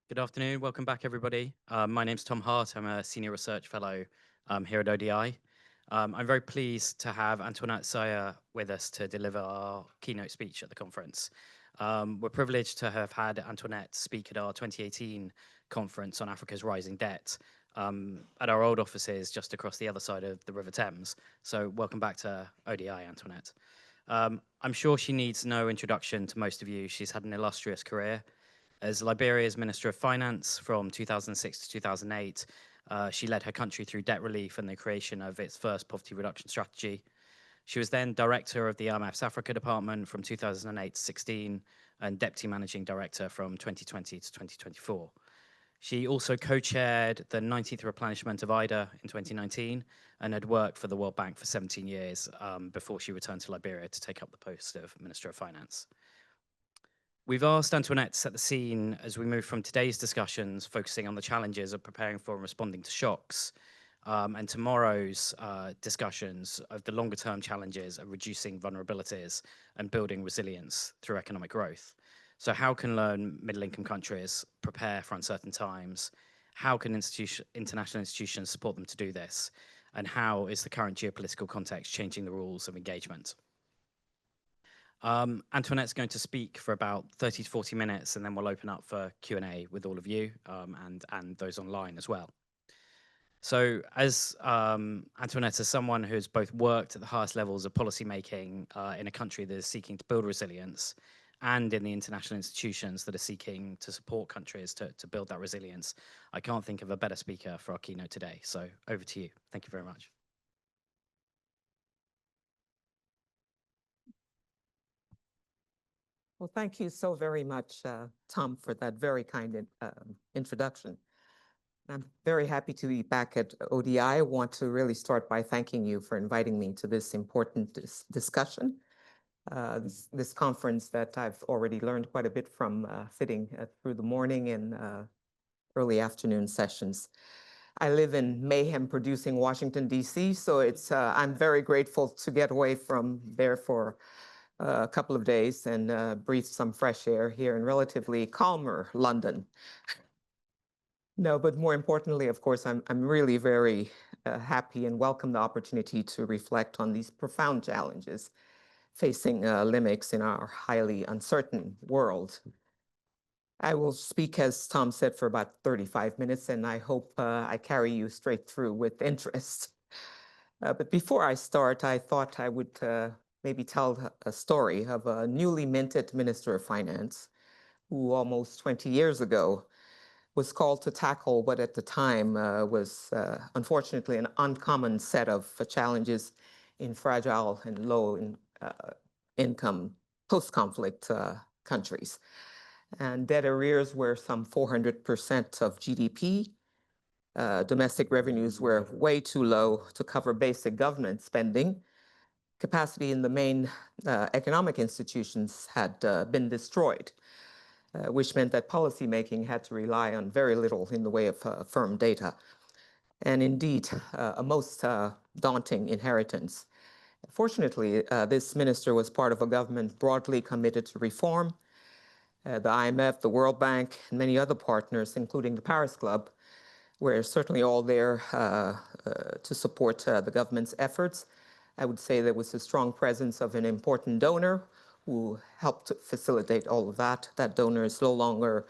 Good afternoon. Welcome back, everybody. My name's Tom Hart. I'm a Senior Research Fellow here at ODI. I'm very pleased to have Antoinette Sayeh with us to deliver our keynote speech at the conference. We're privileged to have had Antoinette speak at our 2018 conference on Africa's rising debt at our old offices just across the other side of the River Thames. So welcome back to ODI, Antoinette. I'm sure she needs no introduction to most of you. She's had an illustrious career. As Liberia's Minister of Finance from 2006 to 2008, she led her country through debt relief and the creation of its first poverty reduction strategy. She was then director of the IMF's Africa Department from 2008 to 16 and deputy managing director from 2020 to 2024. She also co-chaired the 19th replenishment of IDA in 2019 and had worked for the World Bank for 17 years before she returned to Liberia to take up the post of Minister of Finance. We've asked Antoinette to set the scene as we move from today's discussions, focusing on the challenges of preparing for and responding to shocks, and tomorrow's discussions of the longer-term challenges of reducing vulnerabilities and building resilience through economic growth. So how can middle-income countries prepare for uncertain times? How can international institutions support them to do this? And how is the current geopolitical context changing the rules of engagement? Antoinette's going to speak for about 30 to 40 minutes, and then we'll open up for Q&A with all of you and those online as well. So as Antoinette is someone who's both worked at the highest levels of policymaking in a country that is seeking to build resilience and in the international institutions that are seeking to support countries to build that resilience, I can't think of a better speaker for our keynote today. So over to you. Thank you very much. Well, thank you so very much, Tom, for that very kind introduction. I'm very happy to be back at ODI. I want to really start by thanking you for inviting me to this important discussion, this conference that I've already learned quite a bit from sitting through the morning and early afternoon sessions. I live in mayhem-producing Washington, D.C., so I'm very grateful to get away from there for a couple of days and breathe some fresh air here in relatively calmer London. No, but more importantly, of course, I'm really very happy and welcome the opportunity to reflect on these profound challenges facing LIMICs in our highly uncertain world. I will speak, as Tom said, for about 35 minutes, and I hope I carry you straight through with interest. But before I start, I thought I would maybe tell a story of a newly minted Minister of Finance who almost 20 years ago was called to tackle what at the time was unfortunately an uncommon set of challenges in fragile and low income post-conflict countries. And debt arrears were some 400% of GDP. Domestic revenues were way too low to cover basic government spending. Capacity in the main economic institutions had been destroyed, which meant that policymaking had to rely on very little in the way of firm data. And indeed, a most daunting inheritance. Fortunately, this minister was part of a government broadly committed to reform. The IMF, the World Bank, and many other partners, including the Paris Club, were certainly all there to support the government's efforts. I would say there was a strong presence of an important donor who helped facilitate all of that. That donor is no longer,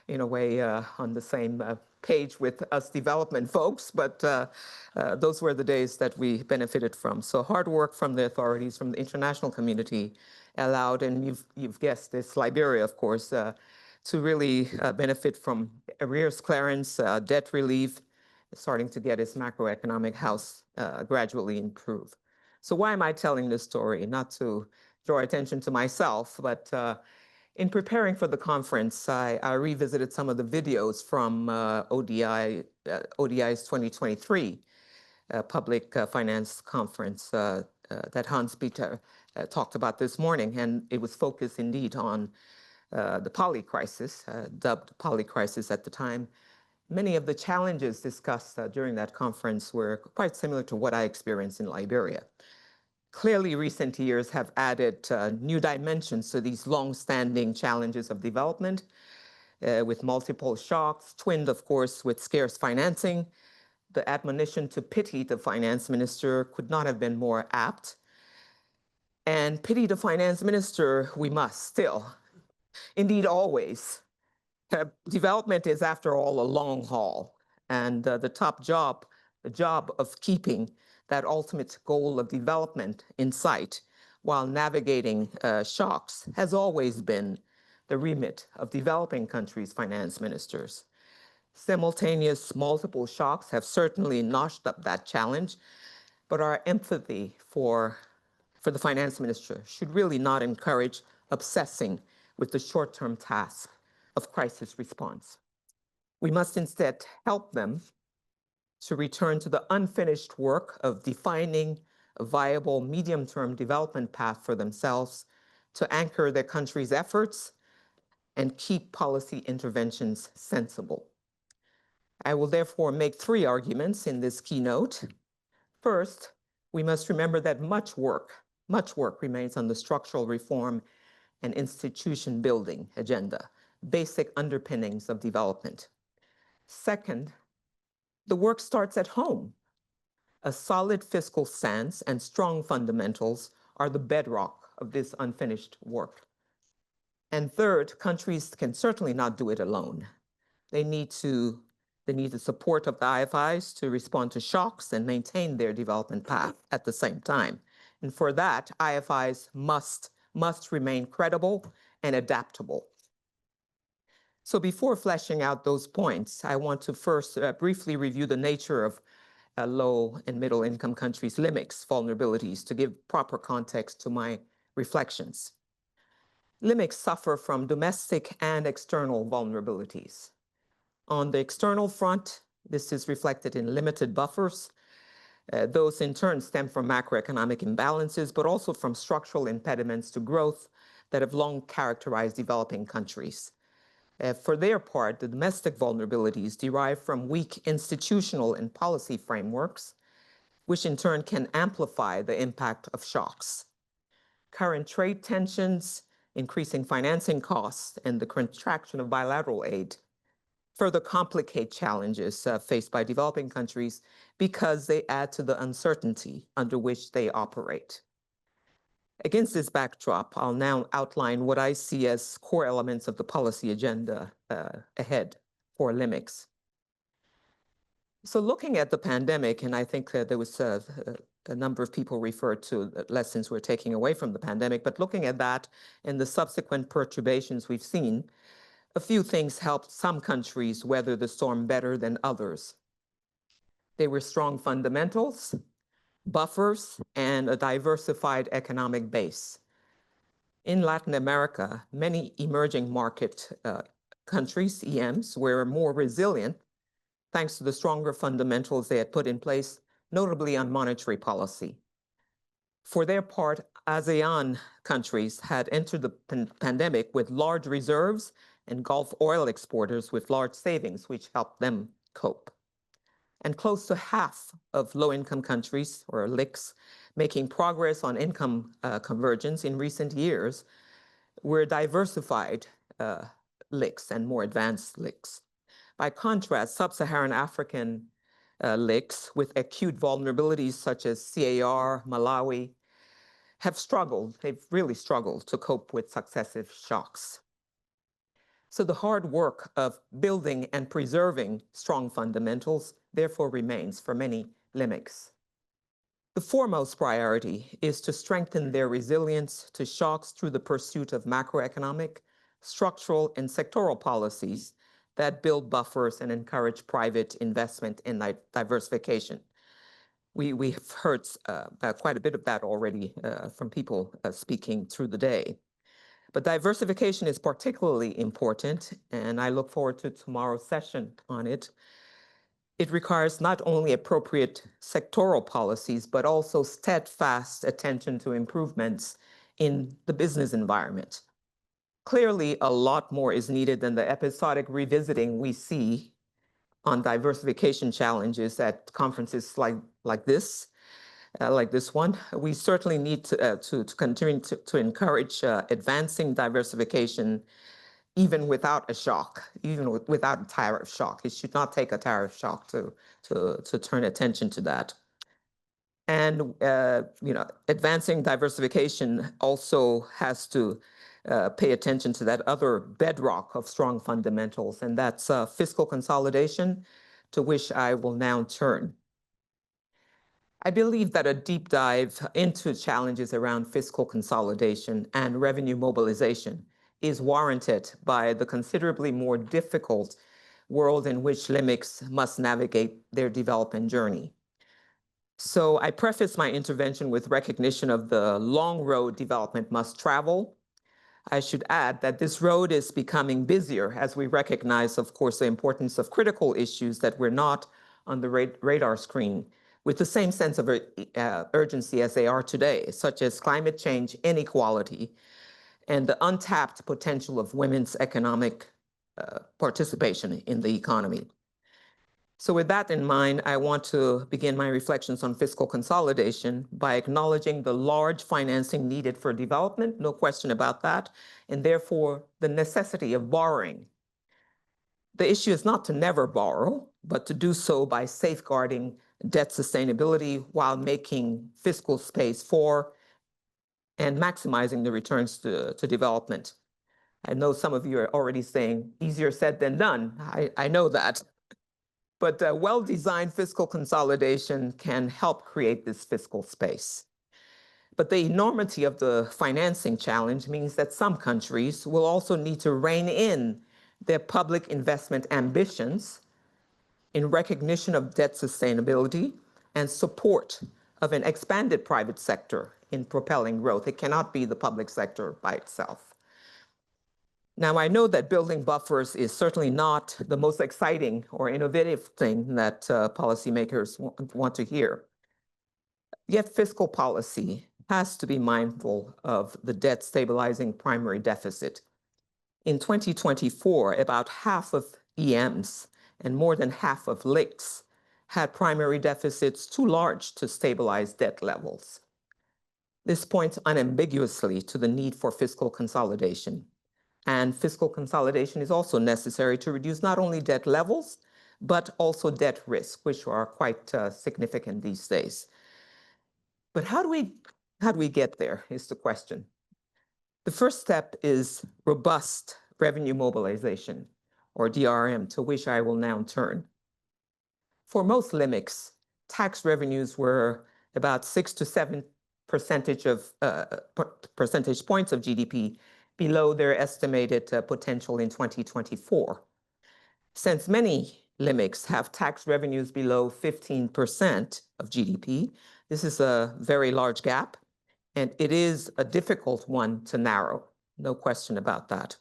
in a way, on the same page with us development folks, but those were the days that we benefited from. So hard work from the authorities, from the international community allowed, and you've guessed this, Liberia, of course, to really benefit from arrears clearance, debt relief, starting to get its macroeconomic house gradually improve. So why am I telling this story? Not to draw attention to myself, but in preparing for the conference, I revisited some of the videos from ODI's 2023 public finance conference that Hans-Peter talked about this morning. And it was focused indeed on the poly crisis, dubbed poly crisis at the time. Many of the challenges discussed during that conference were quite similar to what I experienced in Liberia. Clearly, recent years have added new dimensions to these long-standing challenges of development. with multiple shocks, twinned, of course, with scarce financing. The admonition to pity the finance minister could not have been more apt. And pity the finance minister we must still, indeed always. Development is, after all, a long haul. And the job of keeping that ultimate goal of development in sight while navigating shocks has always been the remit of developing countries' finance ministers. Simultaneous multiple shocks have certainly notched up that challenge, but our empathy for the finance minister should really not encourage obsessing with the short-term task of crisis response. We must instead help them to return to the unfinished work of defining a viable medium-term development path for themselves, to anchor their country's efforts and keep policy interventions sensible. I will therefore make three arguments in this keynote. First, we must remember that much work remains on the structural reform and institution building agenda, basic underpinnings of development. Second, the work starts at home. A solid fiscal stance and strong fundamentals are the bedrock of this unfinished work. And third, countries can certainly not do it alone. They need the support of the IFIs to respond to shocks and maintain their development path at the same time. And for that, IFIs must remain credible and adaptable. So before fleshing out those points, I want to first briefly review the nature of low and middle income countries' LIMICs vulnerabilities to give proper context to my reflections. LIMICs suffer from domestic and external vulnerabilities. On the external front, this is reflected in limited buffers. Those in turn stem from macroeconomic imbalances, but also from structural impediments to growth that have long characterized developing countries. For their part, the domestic vulnerabilities derive from weak institutional and policy frameworks, which in turn can amplify the impact of shocks. Current trade tensions, increasing financing costs, and the contraction of bilateral aid further complicate challenges faced by developing countries because they add to the uncertainty under which they operate. Against this backdrop, I'll now outline what I see as core elements of the policy agenda ahead for LIMICs. So looking at the pandemic, and I think there was a number of people referred to lessons we're taking away from the pandemic, but looking at that and the subsequent perturbations we've seen, a few things helped some countries weather the storm better than others. They were strong fundamentals, buffers, and a diversified economic base. In Latin America, many emerging market countries, EMs, were more resilient thanks to the stronger fundamentals they had put in place, notably on monetary policy. For their part, ASEAN countries had entered the pandemic with large reserves and Gulf oil exporters with large savings, which helped them cope. And close to half of low-income countries, or LICs, making progress on income convergence in recent years were diversified LICs and more advanced LICs. By contrast, sub-Saharan African LICs with acute vulnerabilities such as CAR, Malawi, have struggled, they've really struggled to cope with successive shocks. So the hard work of building and preserving strong fundamentals therefore remains for many LIMICs. The foremost priority is to strengthen their resilience to shocks through the pursuit of macroeconomic, structural, and sectoral policies that build buffers and encourage private investment in diversification. We've heard quite a bit of that already from people speaking through the day. But diversification is particularly important, and I look forward to tomorrow's session on it. It requires not only appropriate sectoral policies, but also steadfast attention to improvements in the business environment. Clearly, a lot more is needed than the episodic revisiting we see on diversification challenges at conferences like this one. We certainly need to continue to encourage advancing diversification even without a shock, even without a tariff shock. It should not take a tariff shock to turn attention to that. And advancing diversification also has to pay attention to that other bedrock of strong fundamentals, and that's fiscal consolidation, to which I will now turn. I believe that a deep dive into challenges around fiscal consolidation and revenue mobilization is warranted by the considerably more difficult world in which LIMICs must navigate their development journey. So I preface my intervention with recognition of the long road development must travel. I should add that this road is becoming busier as we recognize, of course, the importance of critical issues that were not on the radar screen with the same sense of urgency as they are today, such as climate change, inequality, and the untapped potential of women's economic participation in the economy. So with that in mind, I want to begin my reflections on fiscal consolidation by acknowledging the large financing needed for development, no question about that, and therefore the necessity of borrowing. The issue is not to never borrow, but to do so by safeguarding debt sustainability while making fiscal space for and maximizing the returns to development. I know some of you are already saying, easier said than done. I know that. But well-designed fiscal consolidation can help create this fiscal space. But the enormity of the financing challenge means that some countries will also need to rein in their public investment ambitions in recognition of debt sustainability and support of an expanded private sector in propelling growth. It cannot be the public sector by itself. Now, I know that building buffers is certainly not the most exciting or innovative thing that policymakers want to hear. Yet fiscal policy has to be mindful of the debt stabilizing primary deficit. In 2024, about half of EMs and more than half of LICs had primary deficits too large to stabilize debt levels. This points unambiguously to the need for fiscal consolidation. And fiscal consolidation is also necessary to reduce not only debt levels, but also debt risk, which are quite significant these days. But how do we get there is the question. The first step is robust revenue mobilization, or DRM, to which I will now turn. For most LIMICs, tax revenues were about 6 to 7 percentage points of GDP below their estimated potential in 2024. Since many LIMICs have tax revenues below 15% of GDP, this is a very large gap, and it is a difficult one to narrow, no question about that.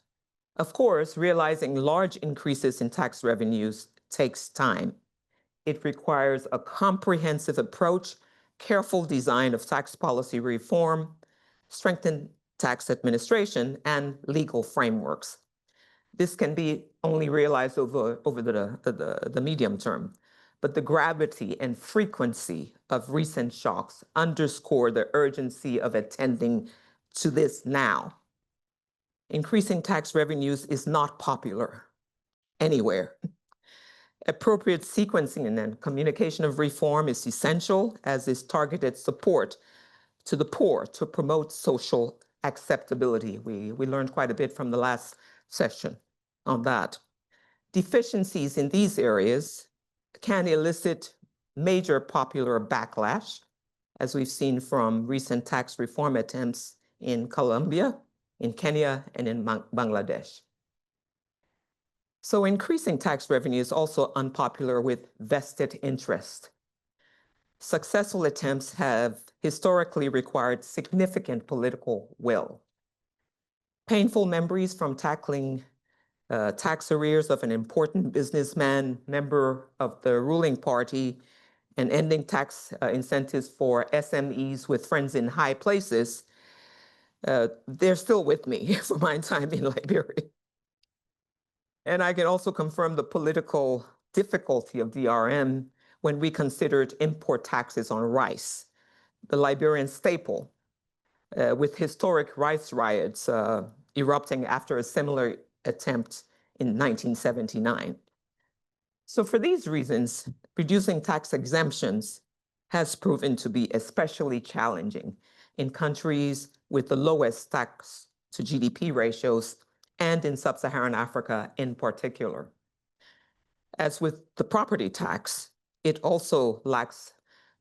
Of course, realizing large increases in tax revenues takes time. It requires a comprehensive approach, careful design of tax policy reform, strengthened tax administration, and legal frameworks. This can be only realized over the medium term, but the gravity and frequency of recent shocks underscore the urgency of attending to this now. Increasing tax revenues is not popular anywhere. Appropriate sequencing and then communication of reform is essential, as is targeted support to the poor to promote social acceptability. We learned quite a bit from the last session on that. Deficiencies in these areas can elicit major popular backlash, as we've seen from recent tax reform attempts in Colombia, in Kenya, and in Bangladesh. So increasing tax revenue is also unpopular with vested interest. Successful attempts have historically required significant political will. Painful memories from tackling tax arrears of an important businessman, member of the ruling party, and ending tax incentives for SMEs with friends in high places, they're still with me from my time in Liberia. And I can also confirm the political difficulty of DRM when we considered import taxes on rice, the Liberian staple, with historic rice riots erupting after a similar attempt in 1979. So for these reasons, reducing tax exemptions has proven to be especially challenging in countries with the lowest tax to GDP ratios and in sub-Saharan Africa in particular. As with the property tax, it also lacks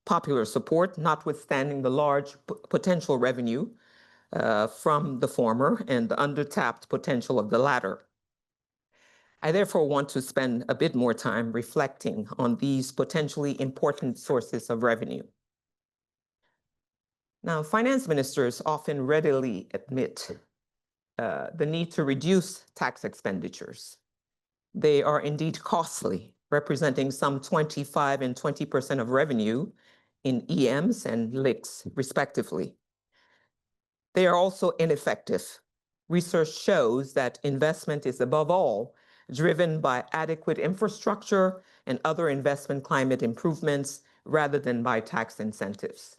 popular support, notwithstanding the large potential revenue from the former and the undertapped potential of the latter. I therefore want to spend a bit more time reflecting on these potentially important sources of revenue. Now, finance ministers often readily admit the need to reduce tax expenditures. They are indeed costly, representing some 25 and 20% of revenue in EMs and LICs, respectively. They are also ineffective. Research shows that investment is above all driven by adequate infrastructure and other investment climate improvements rather than by tax incentives.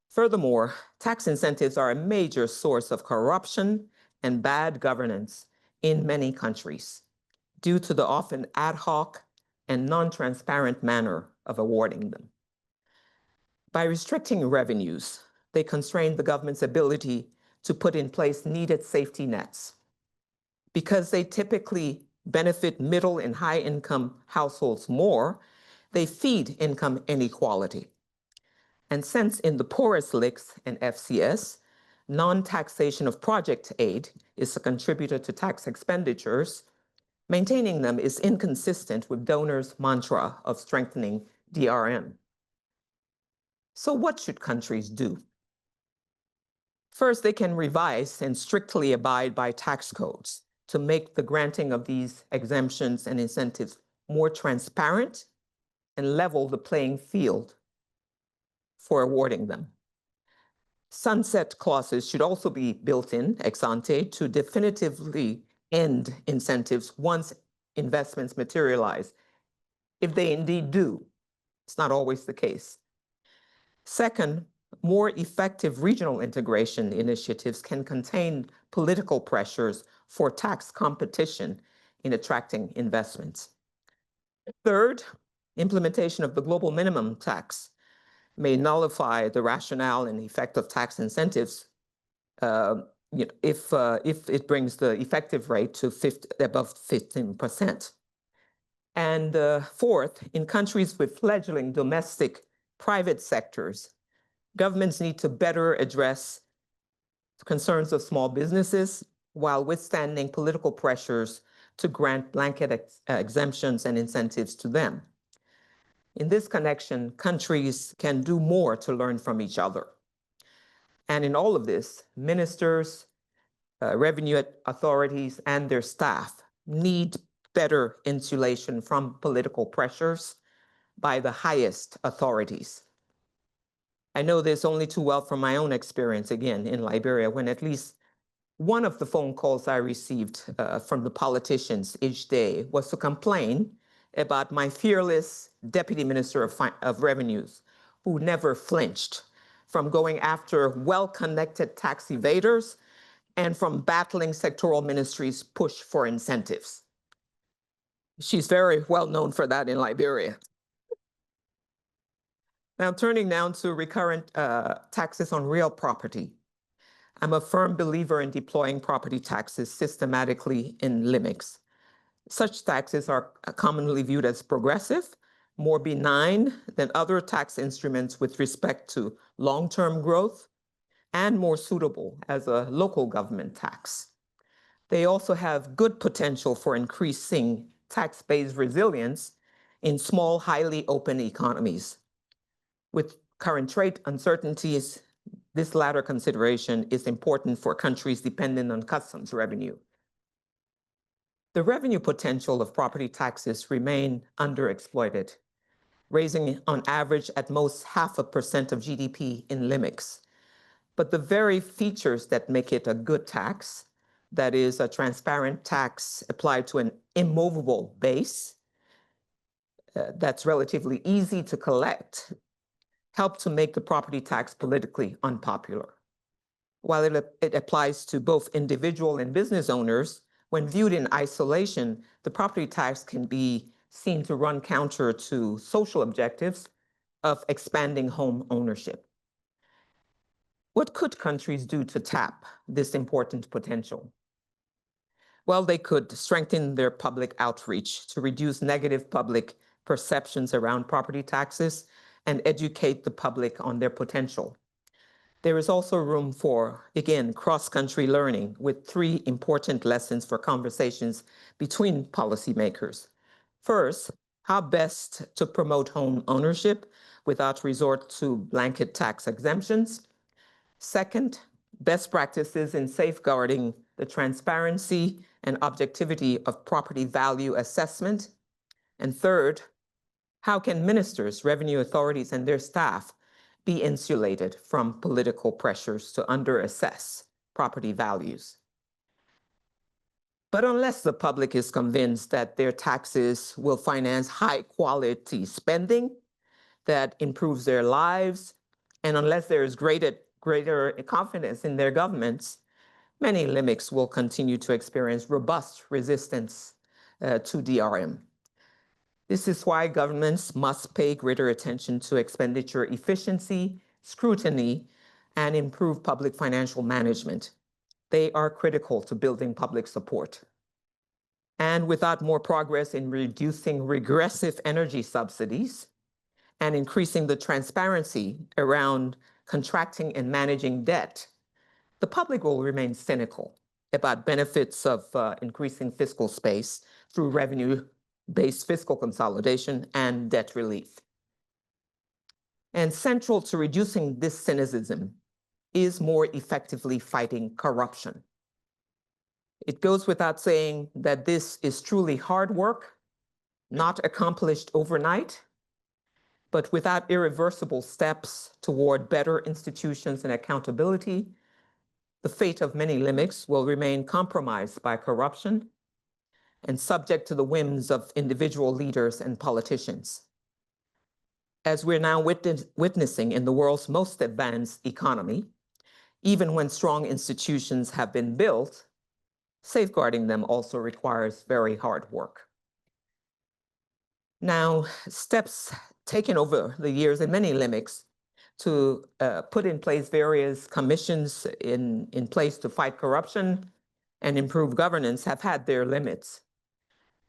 Furthermore, tax incentives are a major source of corruption and bad governance in many countries due to the often ad hoc and non-transparent manner of awarding them. By restricting revenues, they constrain the government's ability to put in place needed safety nets. Because they typically benefit middle and high-income households more, they feed income inequality. And since in the poorest LICs and FCS, non-taxation of project aid is a contributor to tax expenditures, maintaining them is inconsistent with donors' mantra of strengthening DRM. So what should countries do? First, they can revise and strictly abide by tax codes to make the granting of these exemptions and incentives more transparent and level the playing field for awarding them. Sunset clauses should also be built in ex ante to definitively end incentives once investments materialize, if they indeed do. It's not always the case. Second, more effective regional integration initiatives can contain political pressures for tax competition in attracting investments. Third, implementation of the global minimum tax may nullify the rationale and effect of tax incentives if it brings the effective rate to above 15%. And fourth, in countries with fledgling domestic private sectors, governments need to better address concerns of small businesses while withstanding political pressures to grant blanket exemptions and incentives to them. In this connection, countries can do more to learn from each other. And in all of this, ministers, revenue authorities, and their staff need better insulation from political pressures by the highest authorities. I know this only too well from my own experience, again, in Liberia, when at least one of the phone calls I received from the politicians each day was to complain about my fearless Deputy Minister of Revenues, who never flinched from going after well-connected tax evaders and from battling sectoral ministries' push for incentives. She's very well known for that in Liberia. Now, turning now to recurrent taxes on real property. I'm a firm believer in deploying property taxes systematically in limits. Such taxes are commonly viewed as progressive, more benign than other tax instruments with respect to long-term growth, and more suitable as a local government tax. They also have good potential for increasing tax-based resilience in small, highly open economies. With current trade uncertainties, this latter consideration is important for countries dependent on customs revenue. The revenue potential of property taxes remain underexploited, raising on average at most 0.5% of GDP in limits. But the very features that make it a good tax, that is a transparent tax applied to an immovable base that's relatively easy to collect, help to make the property tax politically unpopular. While it applies to both individual and business owners, When viewed in isolation, the property tax can be seen to run counter to social objectives of expanding home ownership. What could countries do to tap this important potential? Well, they could strengthen their public outreach to reduce negative public perceptions around property taxes and educate the public on their potential. There is also room for, again, cross-country learning with 3 important lessons for conversations between policymakers. First, how best to promote home ownership without resort to blanket tax exemptions. Second, best practices in safeguarding the transparency and objectivity of property value assessment. And third, how can ministers, revenue authorities, and their staff be insulated from political pressures to underassess property values? But unless the public is convinced that their taxes will finance high-quality spending that improves their lives, and unless there is greater confidence in their governments, many LIMICs will continue to experience robust resistance to DRM. This is why governments must pay greater attention to expenditure efficiency, scrutiny, and improve public financial management. They are critical to building public support. And without more progress in reducing regressive energy subsidies and increasing the transparency around contracting and managing debt, the public will remain cynical about benefits of increasing fiscal space through revenue-based fiscal consolidation and debt relief. And central to reducing this cynicism is more effectively fighting corruption. It goes without saying that this is truly hard work, not accomplished overnight, but without irreversible steps toward better institutions and accountability, the fate of many LIMICs will remain compromised by corruption and subject to the whims of individual leaders and politicians. As we're now witnessing in the world's most advanced economy, even when strong institutions have been built, safeguarding them also requires very hard work. Now, steps taken over the years in many LIMICs to put in place various commissions in place to fight corruption and improve governance have had their limits.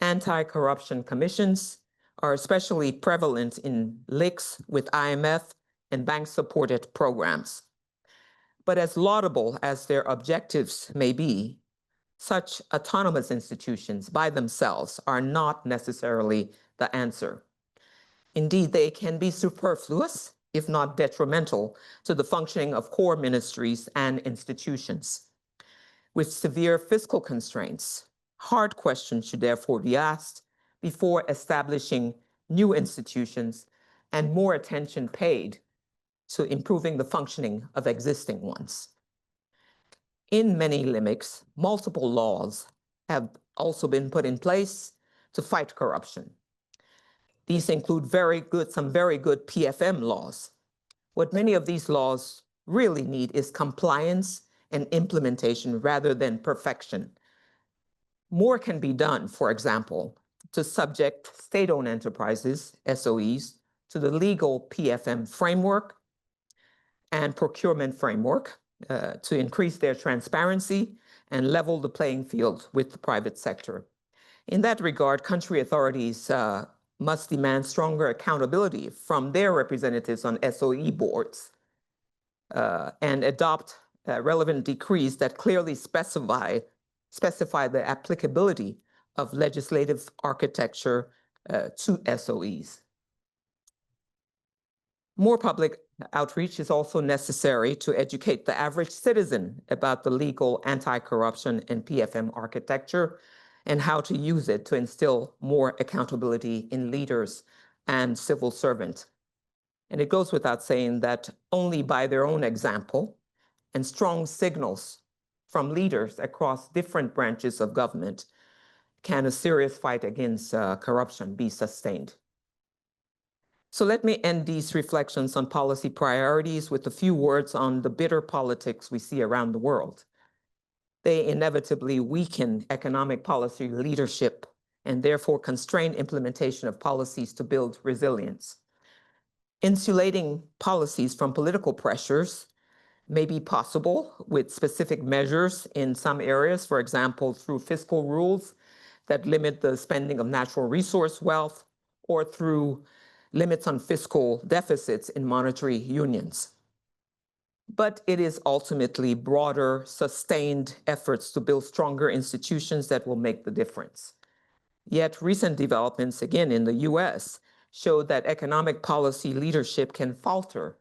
Anti-corruption commissions are especially prevalent in LICs with IMF and bank-supported programs. But as laudable as their objectives may be, such autonomous institutions by themselves are not necessarily the answer. Indeed, they can be superfluous, if not detrimental, to the functioning of core ministries and institutions. With severe fiscal constraints, hard questions should therefore be asked before establishing new institutions and more attention paid to improving the functioning of existing ones. In many LIMICs, multiple laws have also been put in place to fight corruption. These include some very good PFM laws. What many of these laws really need is compliance and implementation rather than perfection. More can be done, for example, to subject state-owned enterprises, SOEs, to the legal PFM framework and procurement framework to increase their transparency and level the playing field with the private sector. In that regard, country authorities must demand stronger accountability from their representatives on SOE boards and adopt relevant decrees that clearly specify the applicability of legislative architecture to SOEs. More public outreach is also necessary to educate the average citizen about the legal anti-corruption and PFM architecture and how to use it to instill more accountability in leaders and civil servants. And it goes without saying that only by their own example and strong signals from leaders across different branches of government can a serious fight against corruption be sustained. So let me end these reflections on policy priorities with a few words on the bitter politics we see around the world. they inevitably weaken economic policy leadership and therefore constrain implementation of policies to build resilience. Insulating policies from political pressures may be possible with specific measures in some areas, for example, through fiscal rules that limit the spending of natural resource wealth, or through limits on fiscal deficits in monetary unions. But it is ultimately broader, sustained efforts to build stronger institutions that will make the difference. Yet recent developments, again in the US, show that economic policy leadership can falter,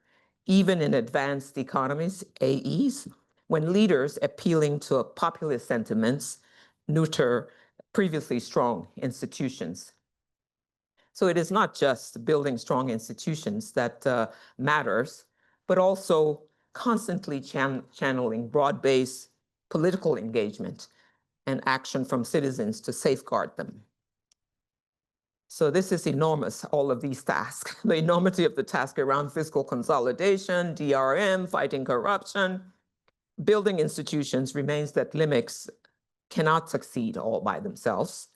even in advanced economies, AEs, when leaders appealing to populist sentiments neuter previously strong institutions. So it is not just building strong institutions that matters, but also constantly channeling broad-based political engagement and action from citizens to safeguard them. So this is enormous, all of these tasks. The enormity of the task around fiscal consolidation, DRM, fighting corruption, building institutions remains that LIMICs cannot succeed all by themselves.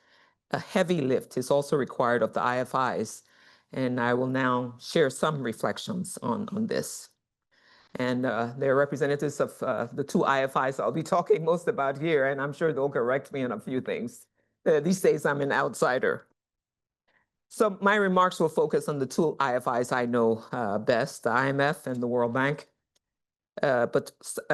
A heavy lift is also required of the IFIs, and I will now share some reflections on this. And they're representatives of the two IFIs I'll be talking most about here, and I'm sure they'll correct me on a few things. These days I'm an outsider. So my remarks will focus on the two IFIs I know best, the IMF and the World Bank. But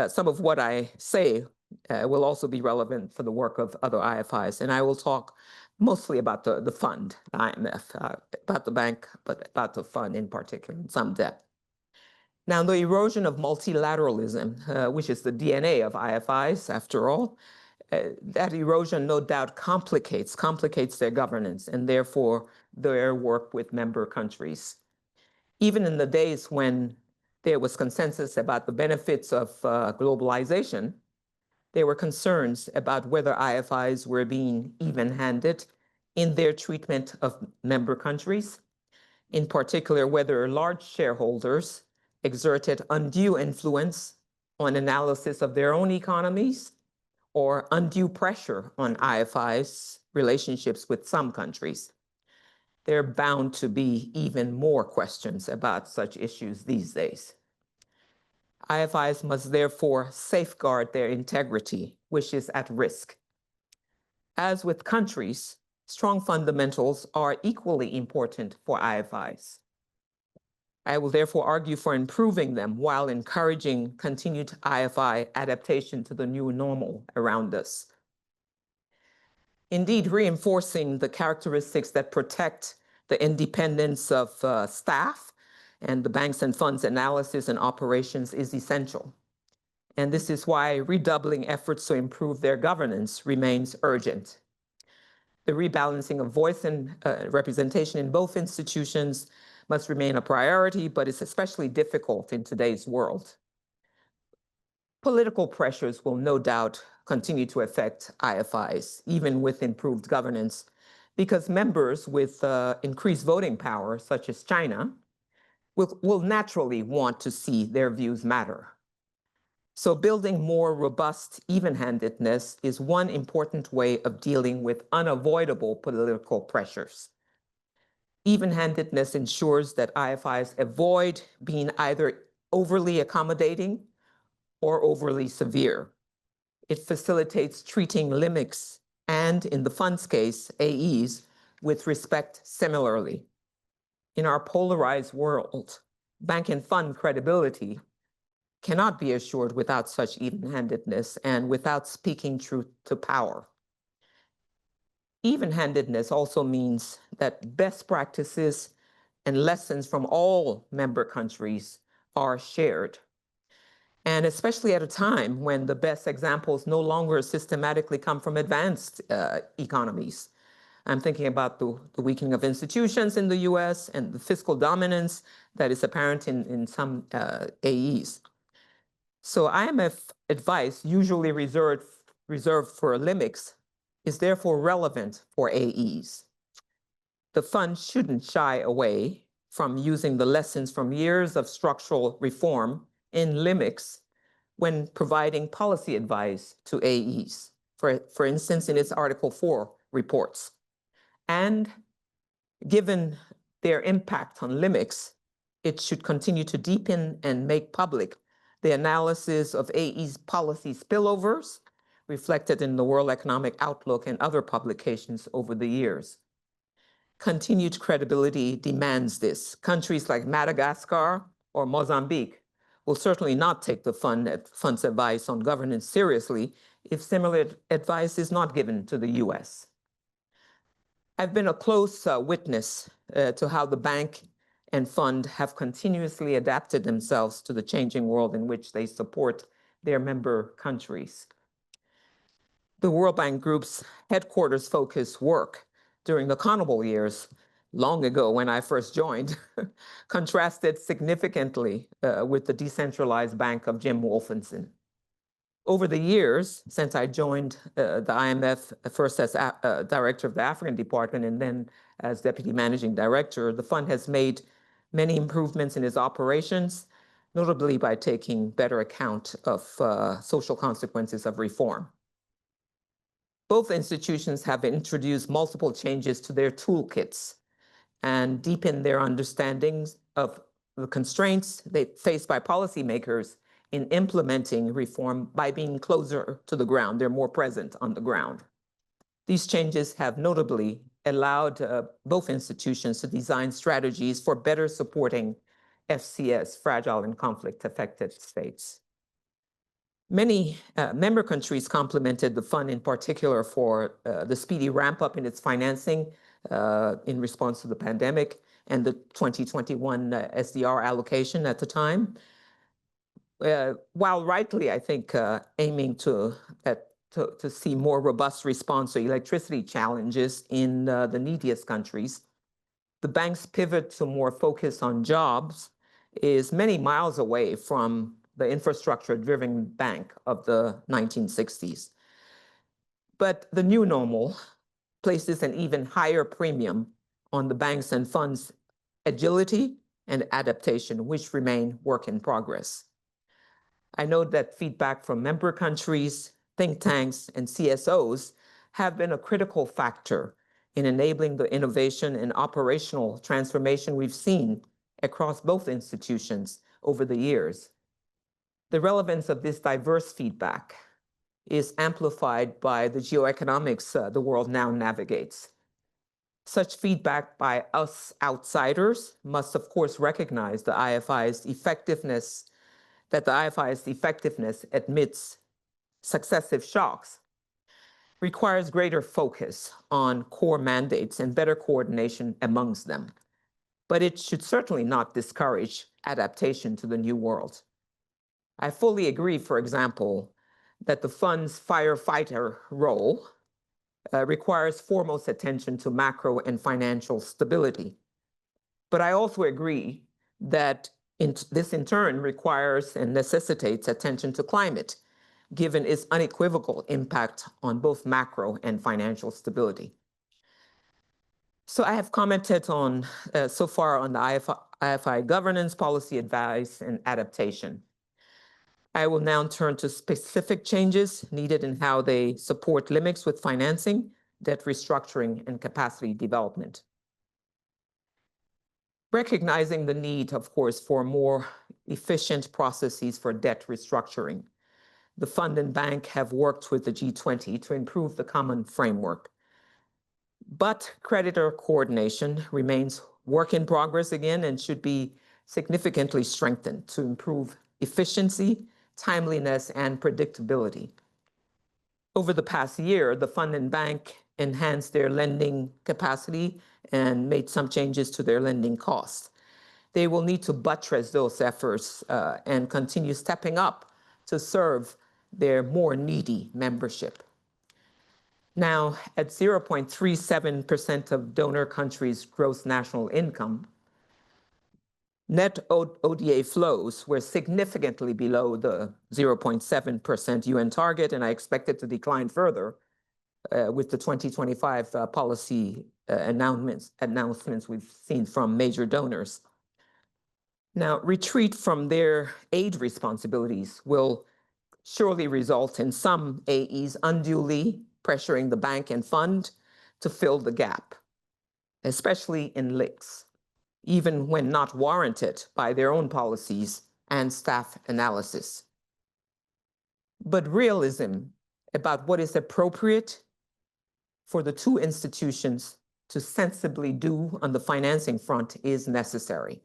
some of what I say will also be relevant for the work of other IFIs. And I will talk mostly about the fund, the IMF, about the bank, but about the fund in particular, in some depth. Now, the erosion of multilateralism, which is the DNA of IFIs, after all, that erosion no doubt complicates their governance and therefore their work with member countries. Even in the days when there was consensus about the benefits of globalization, there were concerns about whether IFIs were being even-handed in their treatment of member countries, in particular whether large shareholders exerted undue influence on analysis of their own economies or undue pressure on IFIs' relationships with some countries. There are bound to be even more questions about such issues these days. IFIs must therefore safeguard their integrity, which is at risk. As with countries, strong fundamentals are equally important for IFIs. I will therefore argue for improving them while encouraging continued IFI adaptation to the new normal around us. Indeed, reinforcing the characteristics that protect the independence of staff and the banks and funds analysis and operations is essential. And this is why redoubling efforts to improve their governance remains urgent. The rebalancing of voice and representation in both institutions must remain a priority, but it's especially difficult in today's world. Political pressures will no doubt continue to affect IFIs, even with improved governance, because members with increased voting power, such as China, will naturally want to see their views matter. So building more robust even-handedness is one important way of dealing with unavoidable political pressures. Even-handedness ensures that IFIs avoid being either overly accommodating or overly severe. It facilitates treating LIMICs and, in the fund's case, AEs, with respect similarly. In our polarized world, bank and fund credibility cannot be assured without such even-handedness and without speaking truth to power. Even-handedness also means that best practices and lessons from all member countries are shared. And especially at a time when the best examples no longer systematically come from advanced economies. I'm thinking about the weakening of institutions in the US and the fiscal dominance that is apparent in some AEs. So IMF advice, usually reserved for LIMICs, is therefore relevant for AEs. The fund shouldn't shy away from using the lessons from years of structural reform in LIMICs when providing policy advice to AEs, for instance, in its Article 4 reports. And given their impact on LIMICs, it should continue to deepen and make public the analysis of AE's policy spillovers reflected in the World Economic Outlook and other publications over the years. Continued credibility demands this. Countries like Madagascar or Mozambique will certainly not take the fund's advice on governance seriously if similar advice is not given to the US. I've been a close witness to how the bank and fund have continuously adapted themselves to the changing world in which they support their member countries. The World Bank Group's headquarters focus work during the Carnival years, long ago when I first joined, contrasted significantly with the decentralized bank of Jim Wolfenson. Over the years, since I joined the IMF, first as director of the African department and then as deputy managing director, the fund has made many improvements in its operations, notably by taking better account of social consequences of reform. Both institutions have introduced multiple changes to their toolkits and deepened their understandings of the constraints they faced by policymakers in implementing reform by being closer to the ground. They're more present on the ground. These changes have notably allowed both institutions to design strategies for better supporting FCS, fragile and conflict-affected states. Many member countries complimented the fund in particular for the speedy ramp-up in its financing in response to the pandemic and the 2021 SDR allocation at the time. While rightly, I think, aiming to see more robust response to electricity challenges in the neediest countries, the bank's pivot to more focus on jobs is many miles away from the infrastructure-driven bank of the 1960s. But the new normal places an even higher premium on the banks and funds' agility and adaptation, which remain work in progress. I note that feedback from member countries, think tanks, and CSOs have been a critical factor in enabling the innovation and operational transformation we've seen across both institutions over the years. The relevance of this diverse feedback is amplified by the geoeconomics the world now navigates. Such feedback by us outsiders must, of course, recognize the IFI's effectiveness, that the IFI's effectiveness amidst successive shocks requires greater focus on core mandates and better coordination amongst them. But it should certainly not discourage adaptation to the new world. I fully agree, for example, that the fund's firefighter role requires foremost attention to macro and financial stability. But I also agree that this in turn requires and necessitates attention to climate, given its unequivocal impact on both macro and financial stability. So I have commented on so far on the IFI governance, policy advice, and adaptation. I will now turn to specific changes needed in how they support LIMICs with financing, debt restructuring, and capacity development. Recognizing the need, of course, for more efficient processes for debt restructuring, the fund and bank have worked with the G20 to improve the common framework. But creditor coordination remains work in progress again and should be significantly strengthened to improve efficiency, timeliness, and predictability. Over the past year, the fund and bank enhanced their lending capacity and made some changes to their lending costs. They will need to buttress those efforts and continue stepping up to serve their more needy membership. Now, at 0.37% of donor countries' gross national income, net ODA flows were significantly below the 0.7% UN target, and I expect it to decline further with the 2025 policy announcements we've seen from major donors. Now, retreat from their aid responsibilities will surely result in some AEs unduly pressuring the bank and fund to fill the gap, especially in LICs, even when not warranted by their own policies and staff analysis. But realism about what is appropriate for the two institutions to sensibly do on the financing front is necessary.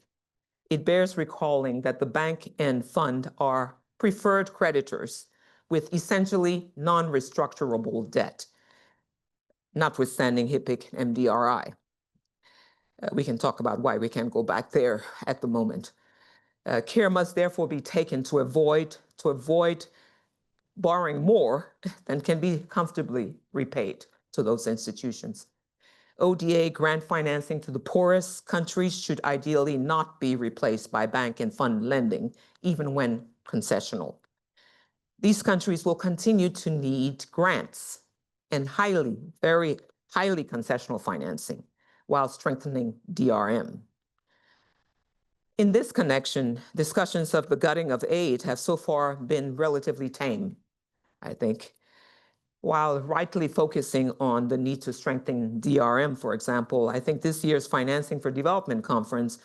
It bears recalling that the bank and fund are preferred creditors with essentially non-restructurable debt, notwithstanding HIPIC MDRI. We can talk about why we can't go back there at the moment. Care must therefore be taken to avoid borrowing more than can be comfortably repaid to those institutions. ODA grant financing to the poorest countries should ideally not be replaced by bank and fund lending, even when concessional. These countries will continue to need grants and very highly concessional financing while strengthening DRM. In this connection, discussions of the gutting of aid have so far been relatively tame, I think. While rightly focusing on the need to strengthen DRM, for example, I think this year's Financing for Development conference,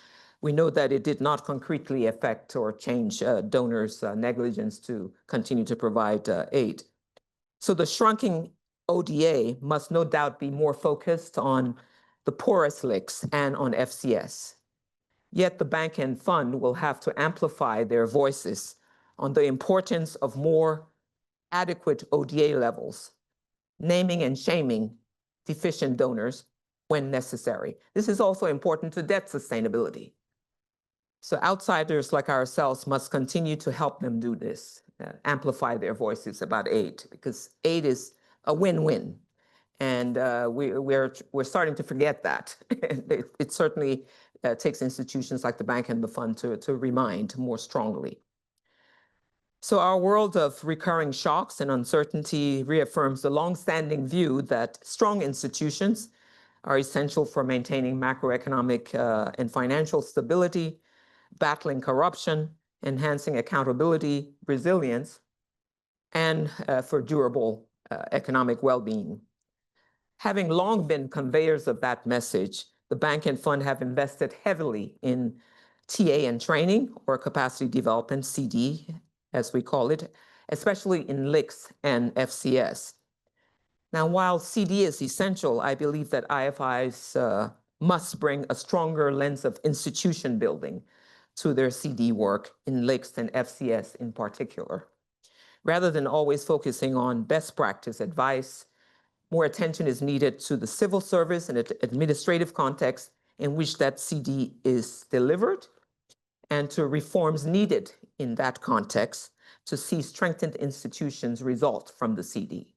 we know that it did not concretely affect or change donors' negligence to continue to provide aid. So the shrunking ODA must no doubt be more focused on the poorest LICs and on FCS. Yet the bank and fund will have to amplify their voices on the importance of more adequate ODA levels, naming and shaming deficient donors when necessary. This is also important to debt sustainability. So outsiders like ourselves must continue to help them do this, amplify their voices about aid, because aid is a win-win. And we're starting to forget that. It certainly takes institutions like the bank and the fund to remind more strongly. So our world of recurring shocks and uncertainty reaffirms the longstanding view that strong institutions are essential for maintaining macroeconomic and financial stability, battling corruption, enhancing accountability, resilience, and for durable economic well-being. Having long been conveyors of that message, the bank and fund have invested heavily in TA and training, or capacity development, CD, as we call it, especially in LICs and FCS. Now, while CD is essential, I believe that IFIs must bring a stronger lens of institution building to their CD work in LICs and FCS in particular. Rather than always focusing on best practice advice, more attention is needed to the civil service and administrative context in which that CD is delivered, and to reforms needed in that context to see strengthened institutions result from the CD.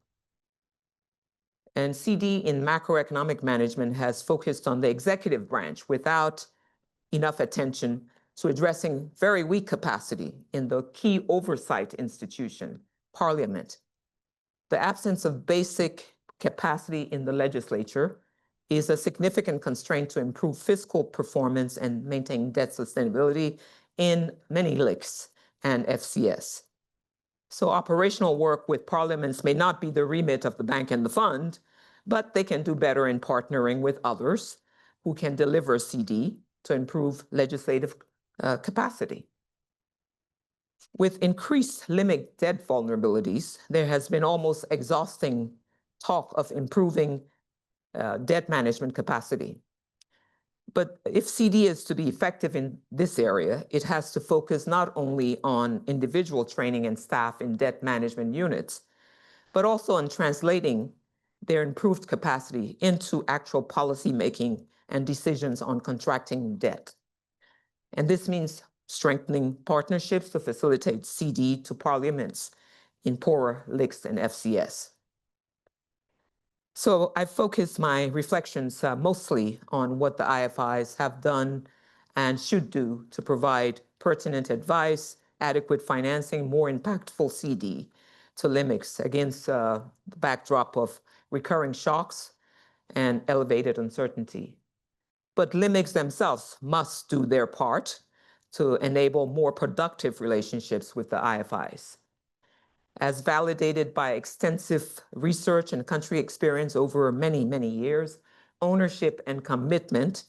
And CD in macroeconomic management has focused on the executive branch without enough attention to addressing very weak capacity in the key oversight institution, Parliament. The absence of basic capacity in the legislature is a significant constraint to improve fiscal performance and maintain debt sustainability in many LICs and FCS. So operational work with parliaments may not be the remit of the bank and the fund, but they can do better in partnering with others who can deliver CD to improve legislative capacity. With increased limit debt vulnerabilities, there has been almost exhausting talk of improving debt management capacity. But if CD is to be effective in this area, it has to focus not only on individual training and staff in debt management units, but also on translating their improved capacity into actual policy making and decisions on contracting debt. And this means strengthening partnerships to facilitate CD to parliaments in poorer LICs and FCS. So I focused my reflections mostly on what the IFIs have done and should do to provide pertinent advice, adequate financing, more impactful CD to LIMICs against the backdrop of recurring shocks and elevated uncertainty. But LIMICs themselves must do their part to enable more productive relationships with the IFIs. As validated by extensive research and country experience over many, many years, ownership and commitment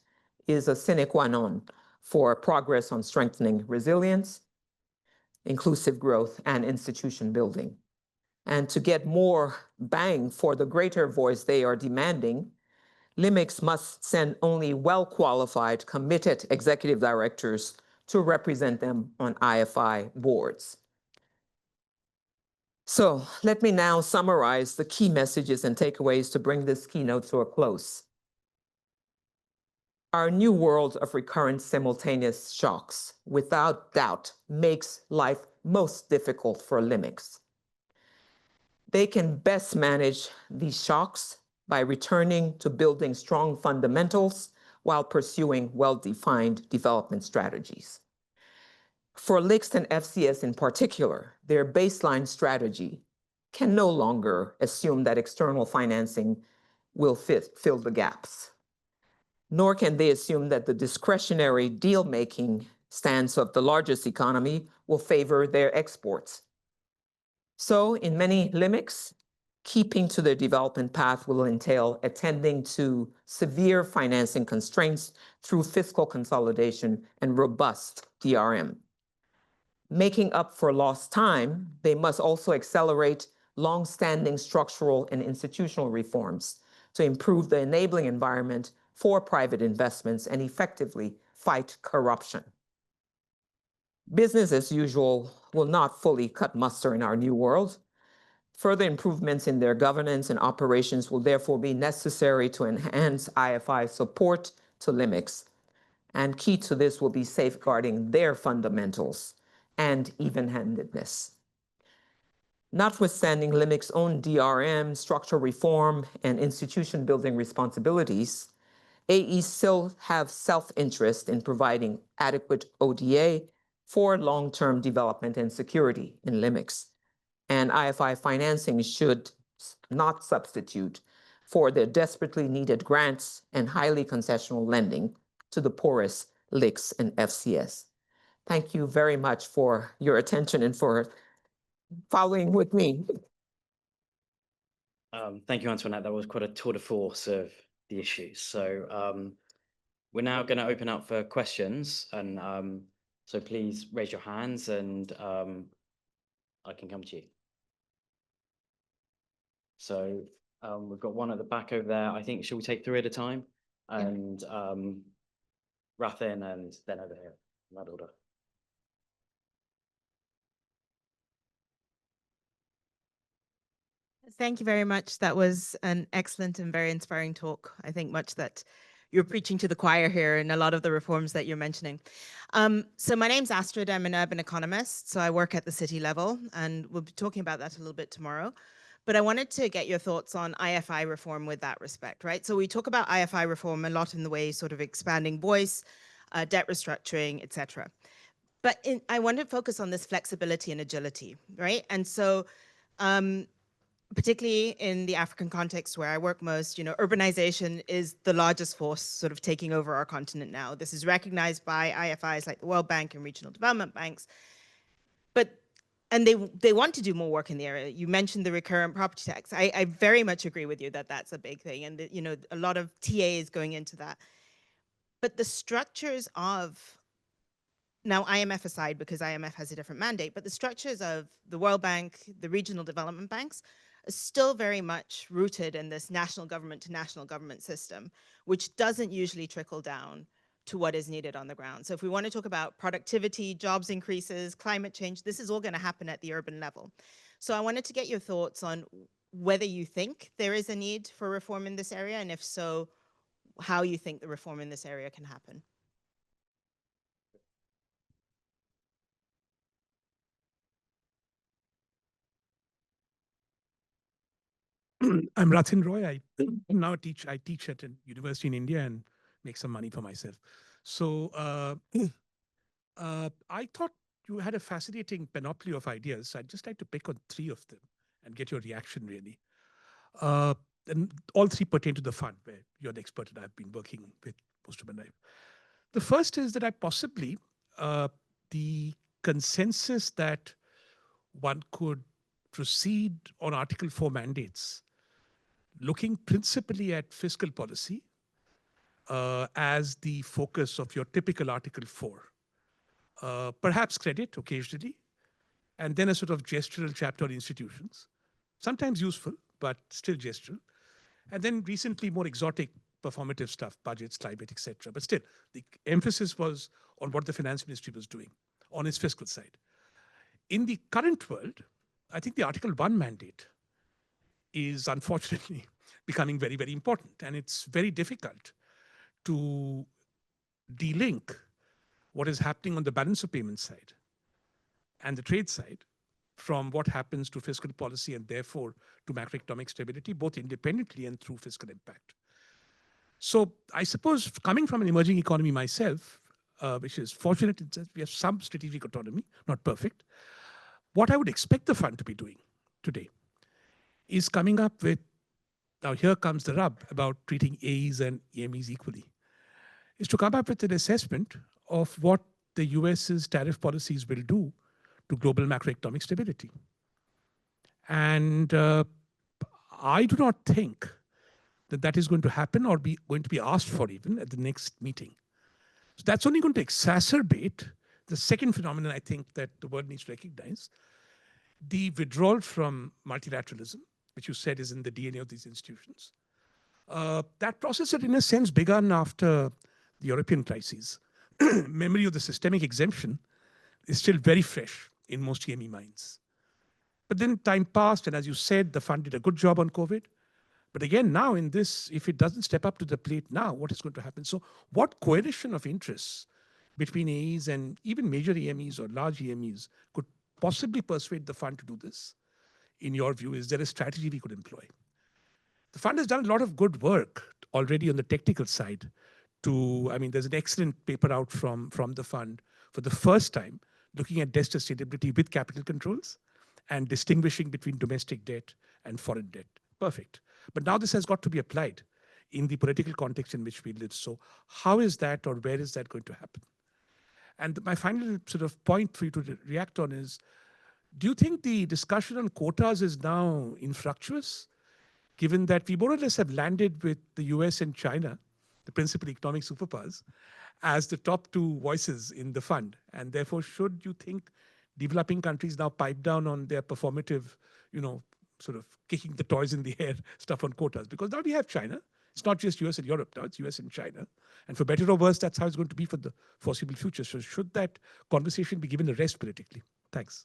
is a sine qua non for progress on strengthening resilience, inclusive growth, and institution building. And to get more bang for the greater voice they are demanding, LIMICs must send only well-qualified, committed executive directors to represent them on IFI boards. So let me now summarize the key messages and takeaways to bring this keynote to a close. Our new world of recurrent simultaneous shocks, without doubt, makes life most difficult for LIMICs. They can best manage these shocks by returning to building strong fundamentals while pursuing well-defined development strategies. For LICs and FCS in particular, their baseline strategy can no longer assume that external financing will fill the gaps, nor can they assume that the discretionary deal-making stance of the largest economy will favor their exports. So in many LIMICs, keeping to their development path will entail attending to severe financing constraints through fiscal consolidation and robust DRM. Making up for lost time, they must also accelerate long-standing structural and institutional reforms to improve the enabling environment for private investments and effectively fight corruption. Business as usual will not fully cut muster in our new world. Further improvements in their governance and operations will therefore be necessary to enhance IFI support to LIMICs. And key to this will be safeguarding their fundamentals and even-handedness. Notwithstanding LIMIC's own DRM, structural reform, and institution building responsibilities, AEs still have self-interest in providing adequate ODA for long-term development and security in LIMICs. And IFI financing should not substitute for the desperately needed grants and highly concessional lending to the poorest LICs and FCS. Thank you very much for your attention and for following with me. Thank you, Antoinette. That was quite a tour de force of the issues. So we're now going to open up for questions. And so please raise your hands and I can come to you. So we've got one at the back over there. I think, shall we take three at a time? And Rathin and then over here, in that order. Thank you very much. That was an excellent and very inspiring talk. I think much that you're preaching to the choir here and a lot of the reforms that you're mentioning. So my name's Astrid. I'm an urban economist. So I work at the city level, and we'll be talking about that a little bit tomorrow. But I wanted to get your thoughts on IFI reform with that respect, right? So we talk about IFI reform a lot in the way sort of expanding voice, debt restructuring, et cetera. But I want to focus on this flexibility and agility, right? And so particularly in the African context where I work most, you know, urbanization is the largest force sort of taking over our continent now. This is recognized by IFIs like the World Bank and regional development banks. And they want to do more work in the area. You mentioned the recurrent property tax. I very much agree with you that that's a big thing. And, you know, a lot of TA is going into that. But the structures of, now IMF aside, because IMF has a different mandate, but the structures of the World Bank, the regional development banks, are still very much rooted in this national government to national government system, which doesn't usually trickle down to what is needed on the ground. So if we want to talk about productivity, jobs increases, climate change, this is all going to happen at the urban level. So I wanted to get your thoughts on whether you think there is a need for reform in this area, and if so, how you think the reform in this area can happen. I'm Rathin Roy. I now teach at a university in India and make some money for myself. So I thought you had a fascinating panoply of ideas. So I'd just like to pick on three of them and get your reaction, really. And all three pertain to the fund, where you're the expert and I've been working with most of my life. The first is that I possibly, the consensus that one could proceed on Article 4 mandates, looking principally at fiscal policy as the focus of your typical Article 4. Perhaps credit occasionally, and then a sort of gestural chapter on institutions, sometimes useful, but still gestural. And then recently more exotic performative stuff, budgets, climate, etc. But still, the emphasis was on what the finance ministry was doing on its fiscal side. In the current world, I think the Article 1 mandate is unfortunately becoming very, very important. And it's very difficult to de-link what is happening on the balance of payment side and the trade side from what happens to fiscal policy and therefore to macroeconomic stability, both independently and through fiscal impact. So I suppose coming from an emerging economy myself, which is fortunate in that we have some strategic autonomy, not perfect, what I would expect the fund to be doing today is coming up with, now here comes the rub about treating AEs and EMEs equally, is to come up with an assessment of what the US's tariff policies will do to global macroeconomic stability. And I do not think that that is going to happen or be going to be asked for even at the next meeting. So that's only going to exacerbate the second phenomenon I think that the world needs to recognize, the withdrawal from multilateralism, which you said is in the DNA of these institutions. That process had in a sense begun after the European crises. Memory of the systemic exemption is still very fresh in most EME minds. But then time passed, and as you said, the fund did a good job on COVID. But again, now in this, if it doesn't step up to the plate now, what is going to happen? So what coalition of interests between AEs and even major EMEs or large EMEs could possibly persuade the fund to do this? In your view, is there a strategy we could employ? The fund has done a lot of good work already on the technical side there's an excellent paper out from the fund for the first time, looking at debt sustainability with capital controls and distinguishing between domestic debt and foreign debt. Perfect. But now this has got to be applied in the political context in which we live. So how is that, or where is that going to happen? And my final sort of point for you to react on is, do you think the discussion on quotas is now infructuous, given that we more or less have landed with the US and China, the principal economic superpowers, as the top two voices in the fund? And therefore, should you think developing countries now pipe down on their performative, sort of kicking the toys in the air stuff on quotas? Because now we have China. It's not just US and Europe now, it's US and China. And for better or worse, that's how it's going to be for the foreseeable future. So should that conversation be given a rest politically? Thanks.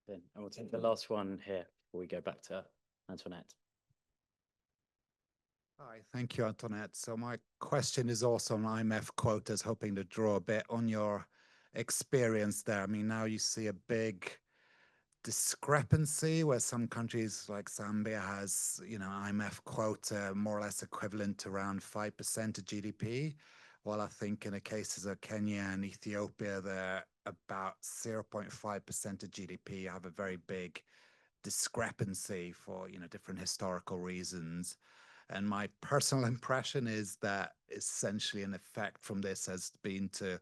Then I will take the last one here before we go back to Antoinette. Hi, thank you, Antoinette. So my question is also on IMF quotas, hoping to draw a bit on your experience there. I mean, now you see a big discrepancy where some countries like Zambia has, IMF quota more or less equivalent to around 5% of GDP, while I think in the cases of Kenya and Ethiopia, they're about 0.5% of GDP. You have a very big discrepancy for, different historical reasons. And my personal impression is that essentially an effect from this has been to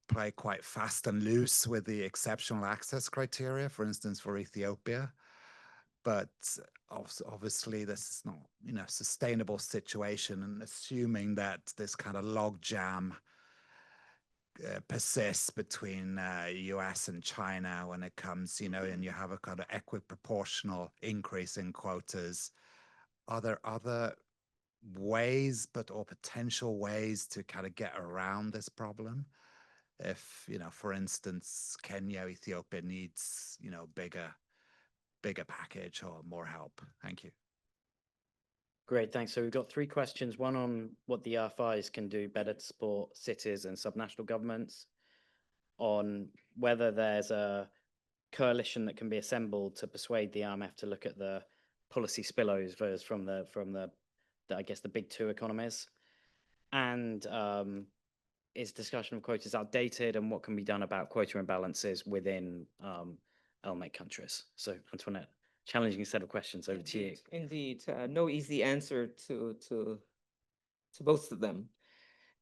play quite fast and loose with the exceptional access criteria, for instance, for Ethiopia. But obviously this is not, sustainable situation, and assuming that this kind of logjam persists between US and China when it comes, and you have a kind of equiproportional increase in quotas. Are there other ways, or potential ways to kind of get around this problem? If, for instance, Kenya, Ethiopia needs, bigger package or more help. Thank you. Great, thanks. So we've got three questions. One on what the RFIs can do better to support cities and subnational governments, on whether there's a coalition that can be assembled to persuade the IMF to look at the policy spillovers from the I guess the big two economies, and is discussion of quotas outdated, and what can be done about quota imbalances within LMEC countries? So Antoinette, challenging set of questions, over to you. Indeed, no easy answer to both of them.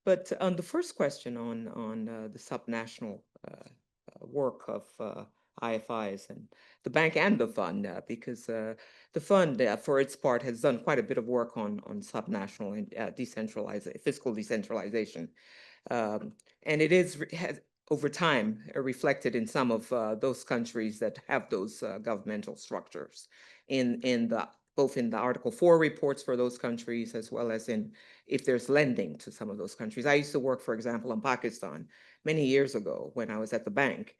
But on the first question on the subnational work of IFIs and the bank and the fund, because the fund, for its part, has done quite a bit of work on subnational and fiscal decentralization. And it has over time reflected in some of those countries that have those governmental structures both in the Article 4 reports for those countries, as well as in if there's lending to some of those countries. I used to work, for example, in Pakistan many years ago when I was at the bank.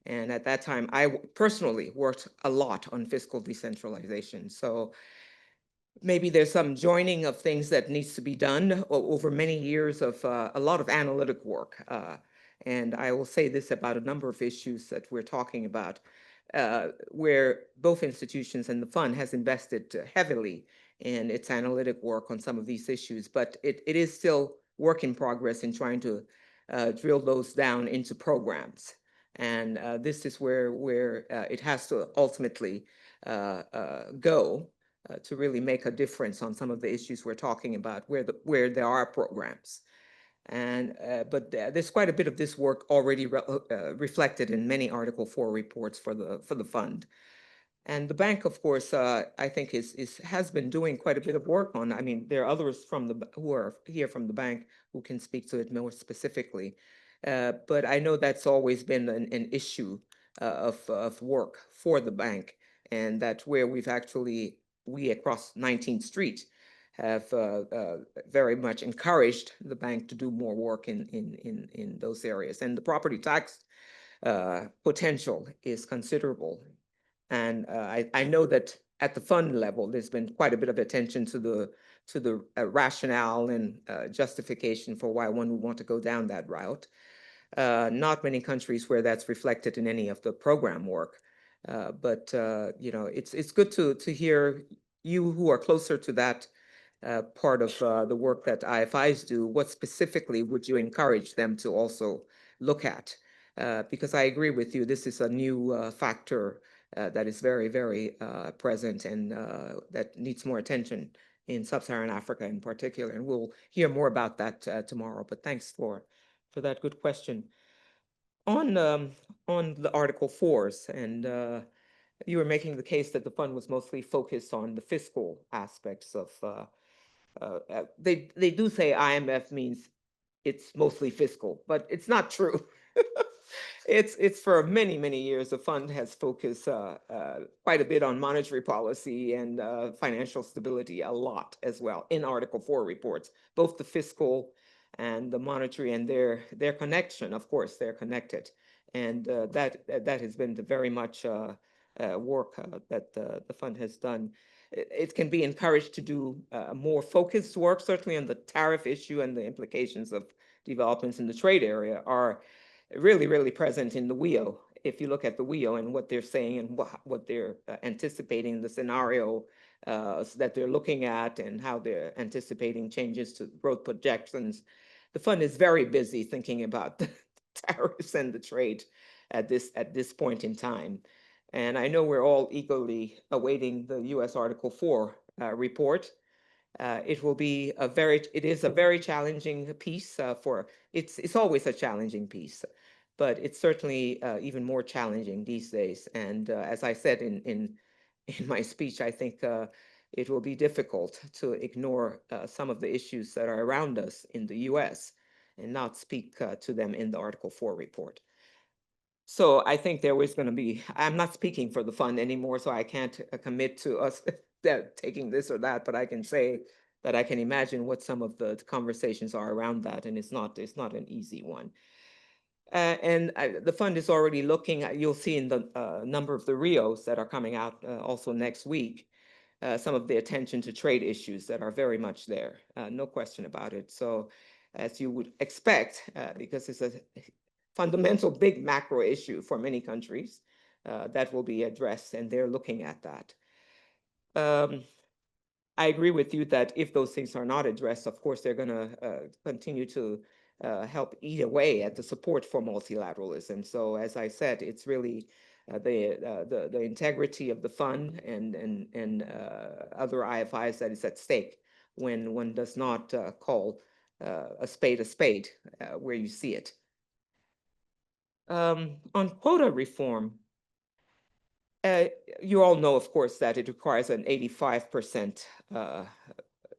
And at that time, I personally worked a lot on fiscal decentralization. So maybe there's some joining of things that needs to be done over many years of a lot of analytic work. And I will say this about a number of issues that we're talking about, where both institutions and the fund has invested heavily in its analytic work on some of these issues, but it is still work in progress in trying to drill those down into programs. And this is where it has to ultimately go to really make a difference on some of the issues we're talking about, where there are programs. And but there's quite a bit of this work already reflected in many Article 4 reports for the fund. And the bank, of course, I think has been doing quite a bit of work on. I mean, there are others who are here from the bank who can speak to it more specifically. But I know that's always been an issue of work for the bank, and that's where we across 19th Street have very much encouraged the bank to do more work in those areas. And the property tax potential is considerable. And I know that at the fund level, there's been quite a bit of attention to the rationale and justification for why one would want to go down that route. Not many countries where that's reflected in any of the program work. But it's good to hear you who are closer to that part of the work that IFIs do. What specifically would you encourage them to also look at? Because I agree with you, this is a new factor that is very, very present and that needs more attention in Sub-Saharan Africa in particular. And we'll hear more about that tomorrow. But thanks for that good question. On the Article 4s, and you were making the case that the fund was mostly focused on the fiscal aspects of. They do say IMF means it's mostly fiscal, but it's not true. It's for many, many years, the fund has focused quite a bit on monetary policy and financial stability a lot as well in Article 4 reports, both the fiscal and the monetary and their connection. Of course, they're connected. And that has been very much work that the fund has done. It can be encouraged to do more focused work, certainly on the tariff issue, and the implications of developments in the trade area are really, really present in the WIO. If you look at the WIO and what they're saying and what they're anticipating, the scenario that they're looking at and how they're anticipating changes to growth projections, the fund is very busy thinking about the tariffs and the trade at this point in time. And I know we're all eagerly awaiting the U.S. Article 4 report. It is a very challenging piece it's always a challenging piece, but it's certainly even more challenging these days. And as I said in my speech, I think it will be difficult to ignore some of the issues that are around us in the US and not speak to them in the Article 4 report. So I think there was going to be, I'm not speaking for the fund anymore, so I can't commit to us taking this or that, but I can say that I can imagine what some of the conversations are around that, and it's not an easy one. The fund is already looking at, you'll see in the number of the Rios that are coming out also next week, some of the attention to trade issues that are very much there, no question about it. So as you would expect, because it's a fundamental big macro issue for many countries, that will be addressed, and they're looking at that. I agree with you that if those things are not addressed, of course, they're going to continue to help eat away at the support for multilateralism. So as I said, it's really the integrity of the fund and other IFIs that is at stake when one does not call a spade where you see it. On quota reform, You all know, of course, that it requires an 85%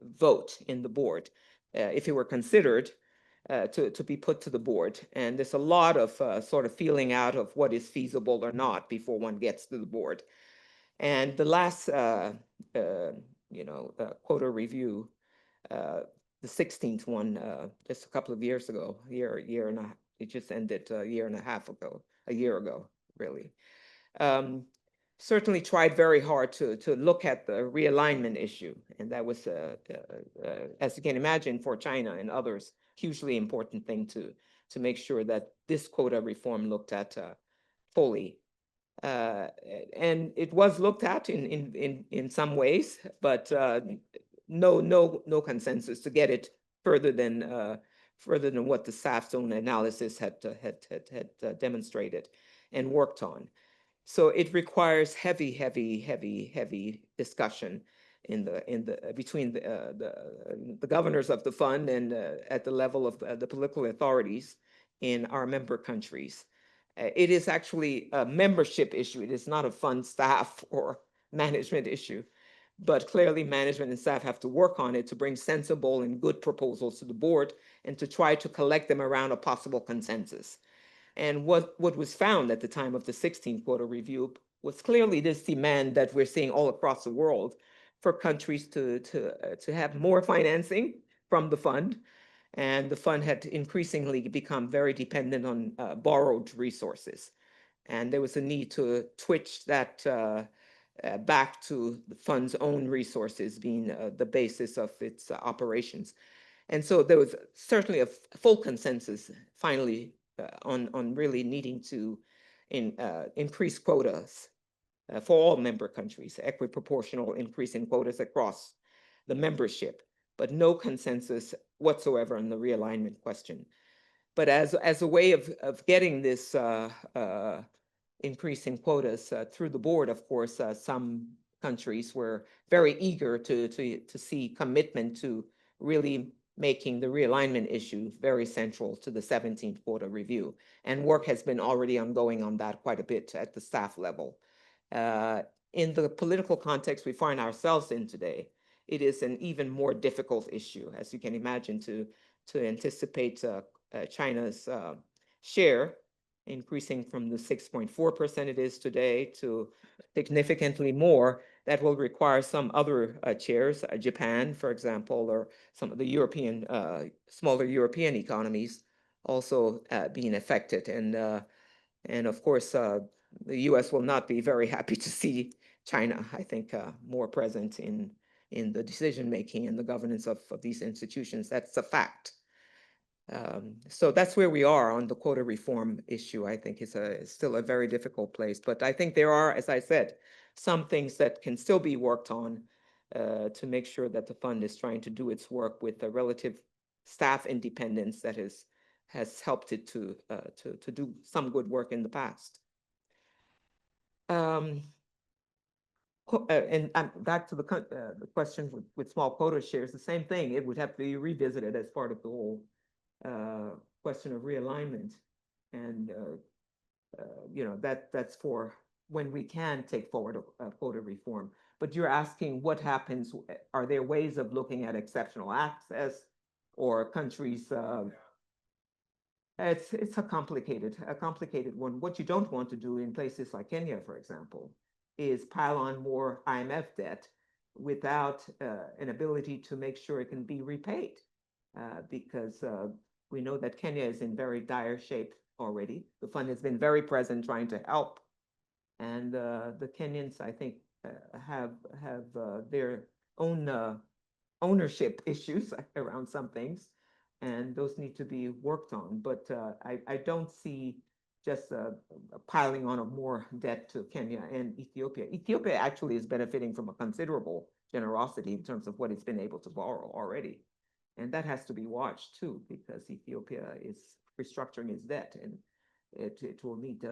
vote in the board if it were considered to be put to the board. And there's a lot of sort of feeling out of what is feasible or not before one gets to the board. And the last, quota review, the 16th one, just a couple of years ago, year and a half, it just ended a year and a half ago, a year ago, really. Certainly tried very hard to look at the realignment issue. And that was, as you can imagine, for China and others, hugely important thing to make sure that this quota reform looked at fully. And it was looked at in some ways, but no consensus to get it further than what the staff's own analysis had demonstrated and worked on. So it requires heavy discussion between the governors of the fund and at the level of the political authorities in our member countries. It is actually a membership issue. It is not a fund staff or management issue, but clearly management and staff have to work on it to bring sensible and good proposals to the board and to try to collect them around a possible consensus. And what was found at the time of the 16th quota review was clearly this demand that we're seeing all across the world for countries to have more financing from the fund. And the fund had increasingly become very dependent on borrowed resources. And there was a need to switch that back to the fund's own resources being the basis of its operations. And so there was certainly a full consensus finally on really needing to increase quotas for all member countries, equiproportional increase in quotas across the membership, but no consensus whatsoever on the realignment question. But as a way of getting this increase in quotas through the board, of course, some countries were very eager to see commitment to really making the realignment issue very central to the 17th quota review. And work has been already ongoing on that quite a bit at the staff level. In the political context we find ourselves in today, it is an even more difficult issue, as you can imagine, to anticipate China's share increasing from the 6.4% it is today to significantly more. That will require some other chairs, Japan, for example, or some of the European, smaller European economies also being affected. And of course, the US will not be very happy to see China, I think, more present in the decision-making and the governance of these institutions. That's a fact. So that's where we are on the quota reform issue. I think is still a very difficult place, but I think there are, as I said, some things that can still be worked on to make sure that the fund is trying to do its work with a relative staff independence that has helped it to do some good work in the past. And back to the question with small quota shares, the same thing. It would have to be revisited as part of the whole question of realignment. And that's for when we can take forward a quota reform. But you're asking what happens, are there ways of looking at exceptional access or countries? It's a complicated one. What you don't want to do in places like Kenya, for example, is pile on more IMF debt without an ability to make sure it can be repaid, because we know that Kenya is in very dire shape already. The fund has been very present trying to help, and the Kenyans, I think, have their own ownership issues around some things, and those need to be worked on. But I don't see just a piling on of more debt to Kenya and Ethiopia. Ethiopia actually is benefiting from a considerable generosity in terms of what it's been able to borrow already. And that has to be watched too, because Ethiopia is restructuring its debt, and it will need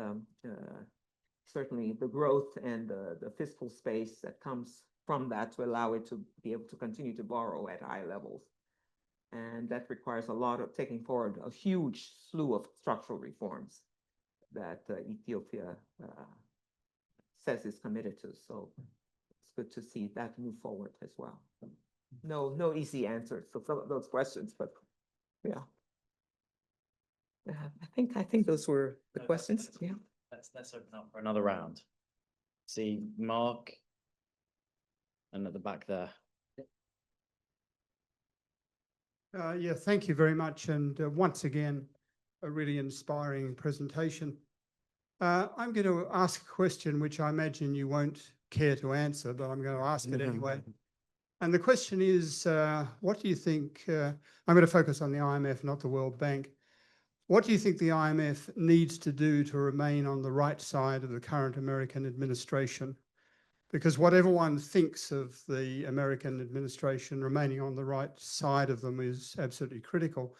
certainly the growth and the fiscal space that comes from that to allow it to be able to continue to borrow at high levels. And that requires a lot of taking forward a huge slew of structural reforms that Ethiopia says it's committed to. So it's good to see that move forward as well. No easy answers to some of those questions, but yeah. I think those were the questions. Yeah. Let's open up for another round. See Mark, and at the back there. Yeah, thank you very much. And once again, a really inspiring presentation. I'm going to ask a question which I imagine you won't care to answer, but I'm going to ask it anyway. And the question is, what do you think, I'm going to focus on the IMF, not the World Bank. What do you think the IMF needs to do to remain on the right side of the current American administration? Because whatever one thinks of the American administration, remaining on the right side of them is absolutely critical.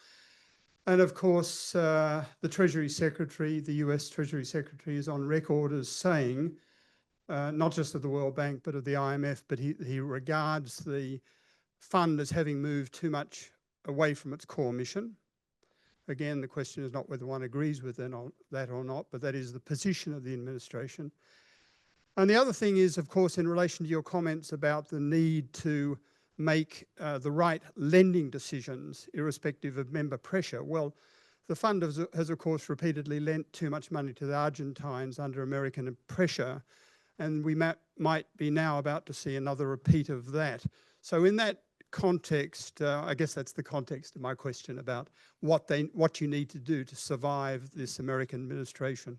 And of course, the Treasury Secretary, the US Treasury Secretary, is on record as saying, not just of the World Bank, but of the IMF, but he regards the fund as having moved too much away from its core mission. Again, the question is not whether one agrees with that or not, but that is the position of the administration. And the other thing is, of course, in relation to your comments about the need to make the right lending decisions irrespective of member pressure. Well, the fund has of course repeatedly lent too much money to the Argentines under American pressure, and we might be now about to see another repeat of that. So in that context, I guess that's the context of my question about what you need to do to survive this American administration.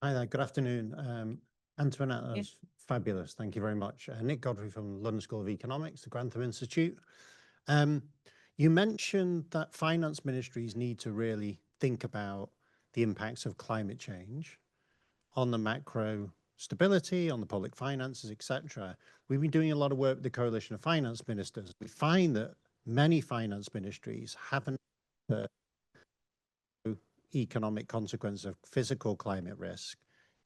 Hi there, good afternoon. Antoinette, that was fabulous. Thank you very much. Nick Godfrey from London School of Economics, the Grantham Institute. You mentioned that finance ministries need to really think about the impacts of climate change on the macro stability, on the public finances, etc. We've been doing a lot of work with the Coalition of Finance Ministers. We find that many finance ministries haven't economic consequence of physical climate risk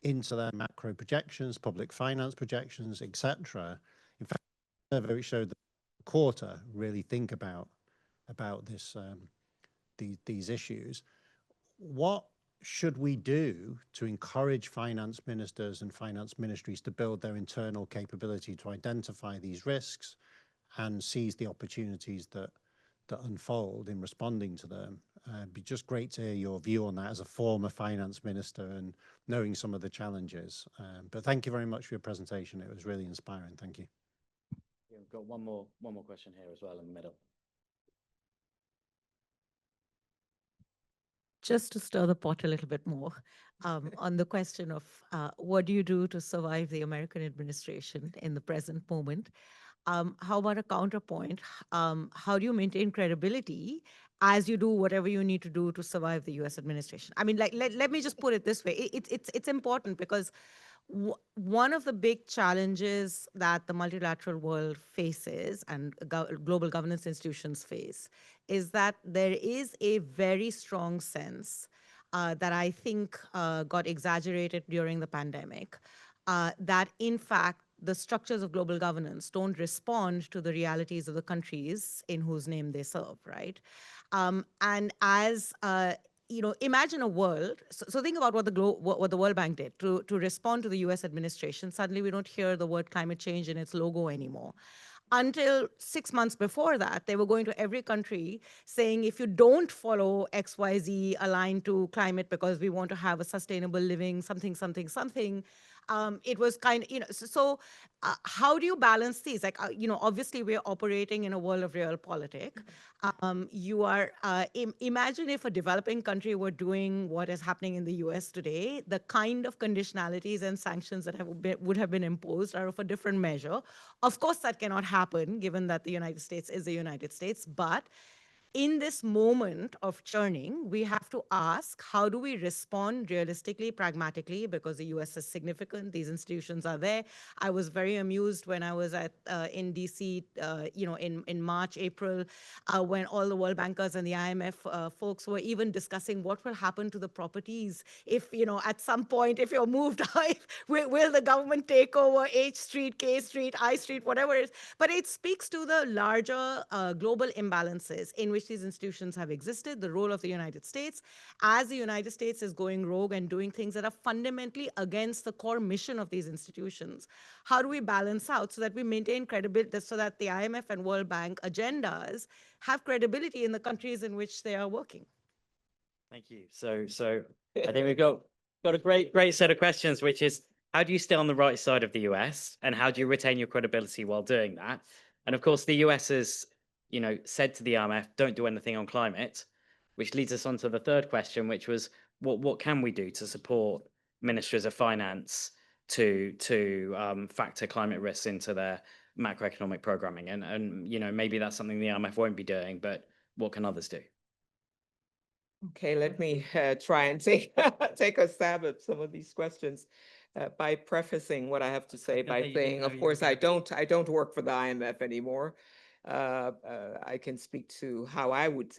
into their macro projections, public finance projections, etc. In fact, the survey showed that a quarter really think about this, these issues. What should we do to encourage finance ministers and finance ministries to build their internal capability to identify these risks and seize the opportunities that unfold in responding to them? It'd be just great to hear your view on that as a former finance minister and knowing some of the challenges. But thank you very much for your presentation. It was really inspiring. Thank you. We've got one more question here as well in the middle. Just to stir the pot a little bit more on the question of what do you do to survive the American administration in the present moment? How about a counterpoint? How do you maintain credibility as you do whatever you need to do to survive the US administration? I mean, like, let me just put it this way. It's important because one of the big challenges that the multilateral world faces and global governance institutions face is that there is a very strong sense that I think got exaggerated during the pandemic, that in fact, the structures of global governance don't respond to the realities of the countries in whose name they serve, right? And as imagine a world. So think about what the World Bank did to respond to the U.S. administration. Suddenly, we don't hear the word climate change in its logo anymore. Until 6 months before that, they were going to every country saying, if you don't follow XYZ aligned to climate because we want to have a sustainable living, something, something, something. It was kind of, so how do you balance these? Like, obviously we're operating in a world of realpolitik. You are, imagine if a developing country were doing what is happening in the US today, the kind of conditionalities and sanctions that would have been imposed are of a different measure. Of course, that cannot happen given that the United States is the United States, but in this moment of churning, we have to ask, how do we respond realistically, pragmatically, because the US is significant, these institutions are there. I was very amused when I was in DC, in March, April, when all the World Bankers and the IMF folks were even discussing what will happen to the properties if, at some point, if you're moved out, will the government take over H Street, K Street, I Street, whatever it is. But it speaks to the larger global imbalances in which these institutions have existed, the role of the United States, as the United States is going rogue and doing things that are fundamentally against the core mission of these institutions. How do we balance out so that we maintain credibility, so that the IMF and World Bank agendas have credibility in the countries in which they are working? Thank you. So I think we've got a great set of questions, which is, how do you stay on the right side of the US, and how do you retain your credibility while doing that? And of course, the US has, said to the IMF, don't do anything on climate, which leads us on to the third question, which was, what can we do to support ministries of finance to factor climate risks into their macroeconomic programming? And maybe that's something the IMF won't be doing, but what can others do? Okay, let me try and take a stab at some of these questions by prefacing what I have to say by saying, of course, I don't work for the IMF anymore. I can speak to how I would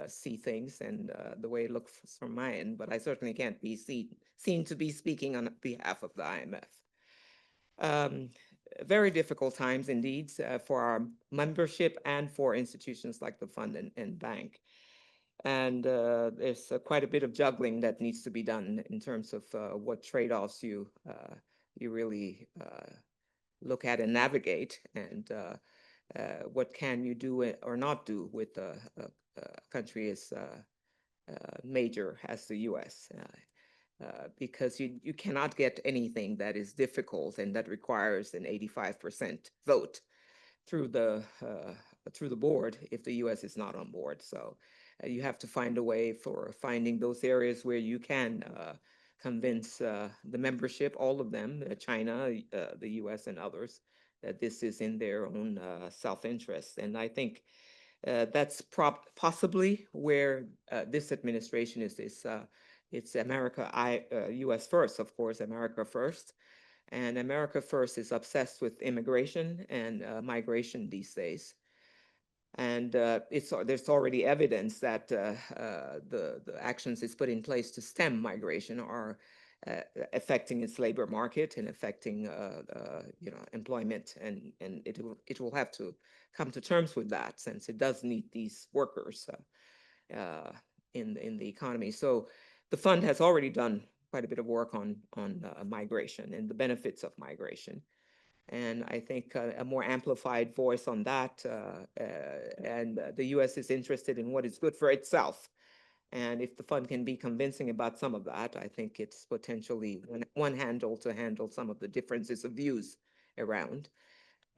see things and the way it looks from my end, but I certainly can't be seen to be speaking on behalf of the IMF. Very difficult times indeed for our membership and for institutions like the fund and bank. And there's quite a bit of juggling that needs to be done in terms of what trade-offs you really look at and navigate, and what can you do or not do with a country as major as the US. Because you cannot get anything that is difficult and that requires an 85% vote through the board if the US is not on board. So you have to find a way for finding those areas where you can convince the membership, all of them, China, the US, and others, that this is in their own self-interest. And I think that's possibly where this administration is. It's America, US first, of course, America first. And America first is obsessed with immigration and migration these days. And there's already evidence that the actions it's put in place to stem migration are affecting its labor market and affecting employment, and it will have to come to terms with that, since it does need these workers in the economy. So the fund has already done quite a bit of work on migration and the benefits of migration. And I think a more amplified voice on that, and the US is interested in what is good for itself. And if the fund can be convincing about some of that, I think it's potentially one handle to handle some of the differences of views around.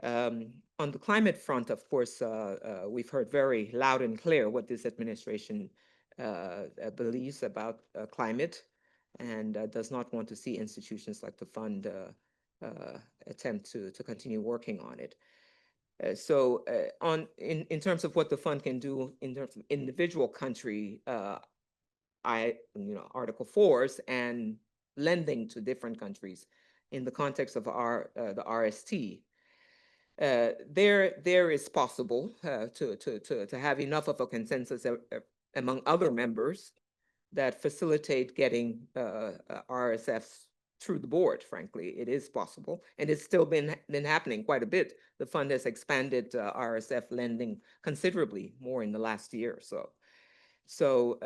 On the climate front, of course, we've heard very loud and clear what this administration believes about climate, and does not want to see institutions like the fund attempt to continue working on it. So in terms of what the fund can do in terms of individual country, Article 4s and lending to different countries in the context of the RST, there is possible to have enough of a consensus among other members that facilitate getting RSFs through the board. Frankly, it is possible, and it's still been happening quite a bit. The fund has expanded RSF lending considerably more in the last year or so. So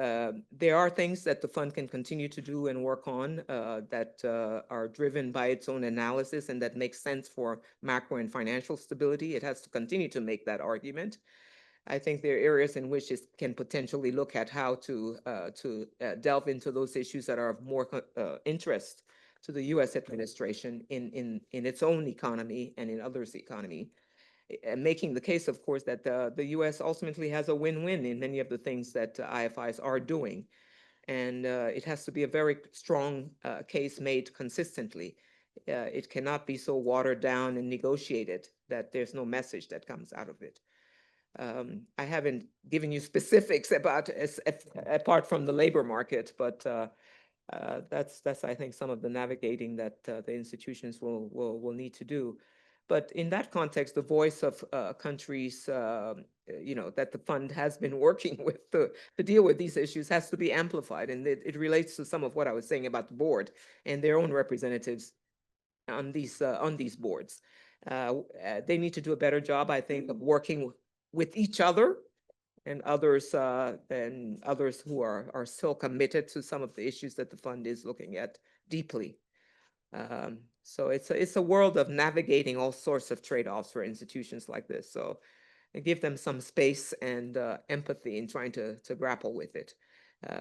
there are things that the fund can continue to do and work on that are driven by its own analysis and that makes sense for macro and financial stability. It has to continue to make that argument. I think there are areas in which it can potentially look at how to delve into those issues that are of more interest to the US administration in its own economy and in others' economy. Making the case, of course, that the US ultimately has a win-win in many of the things that IFIs are doing. And it has to be a very strong case made consistently. It cannot be so watered down and negotiated that there's no message that comes out of it. I haven't given you specifics about apart from the labor market, but that's I think some of the navigating that the institutions will need to do. But in that context, the voice of countries, that the fund has been working with to deal with these issues has to be amplified, and it relates to some of what I was saying about the board and their own representatives on these boards. They need to do a better job, I think, of working with each other and others who are still committed to some of the issues that the fund is looking at deeply. So it's a world of navigating all sorts of trade-offs for institutions like this. So give them some space and empathy in trying to grapple with it,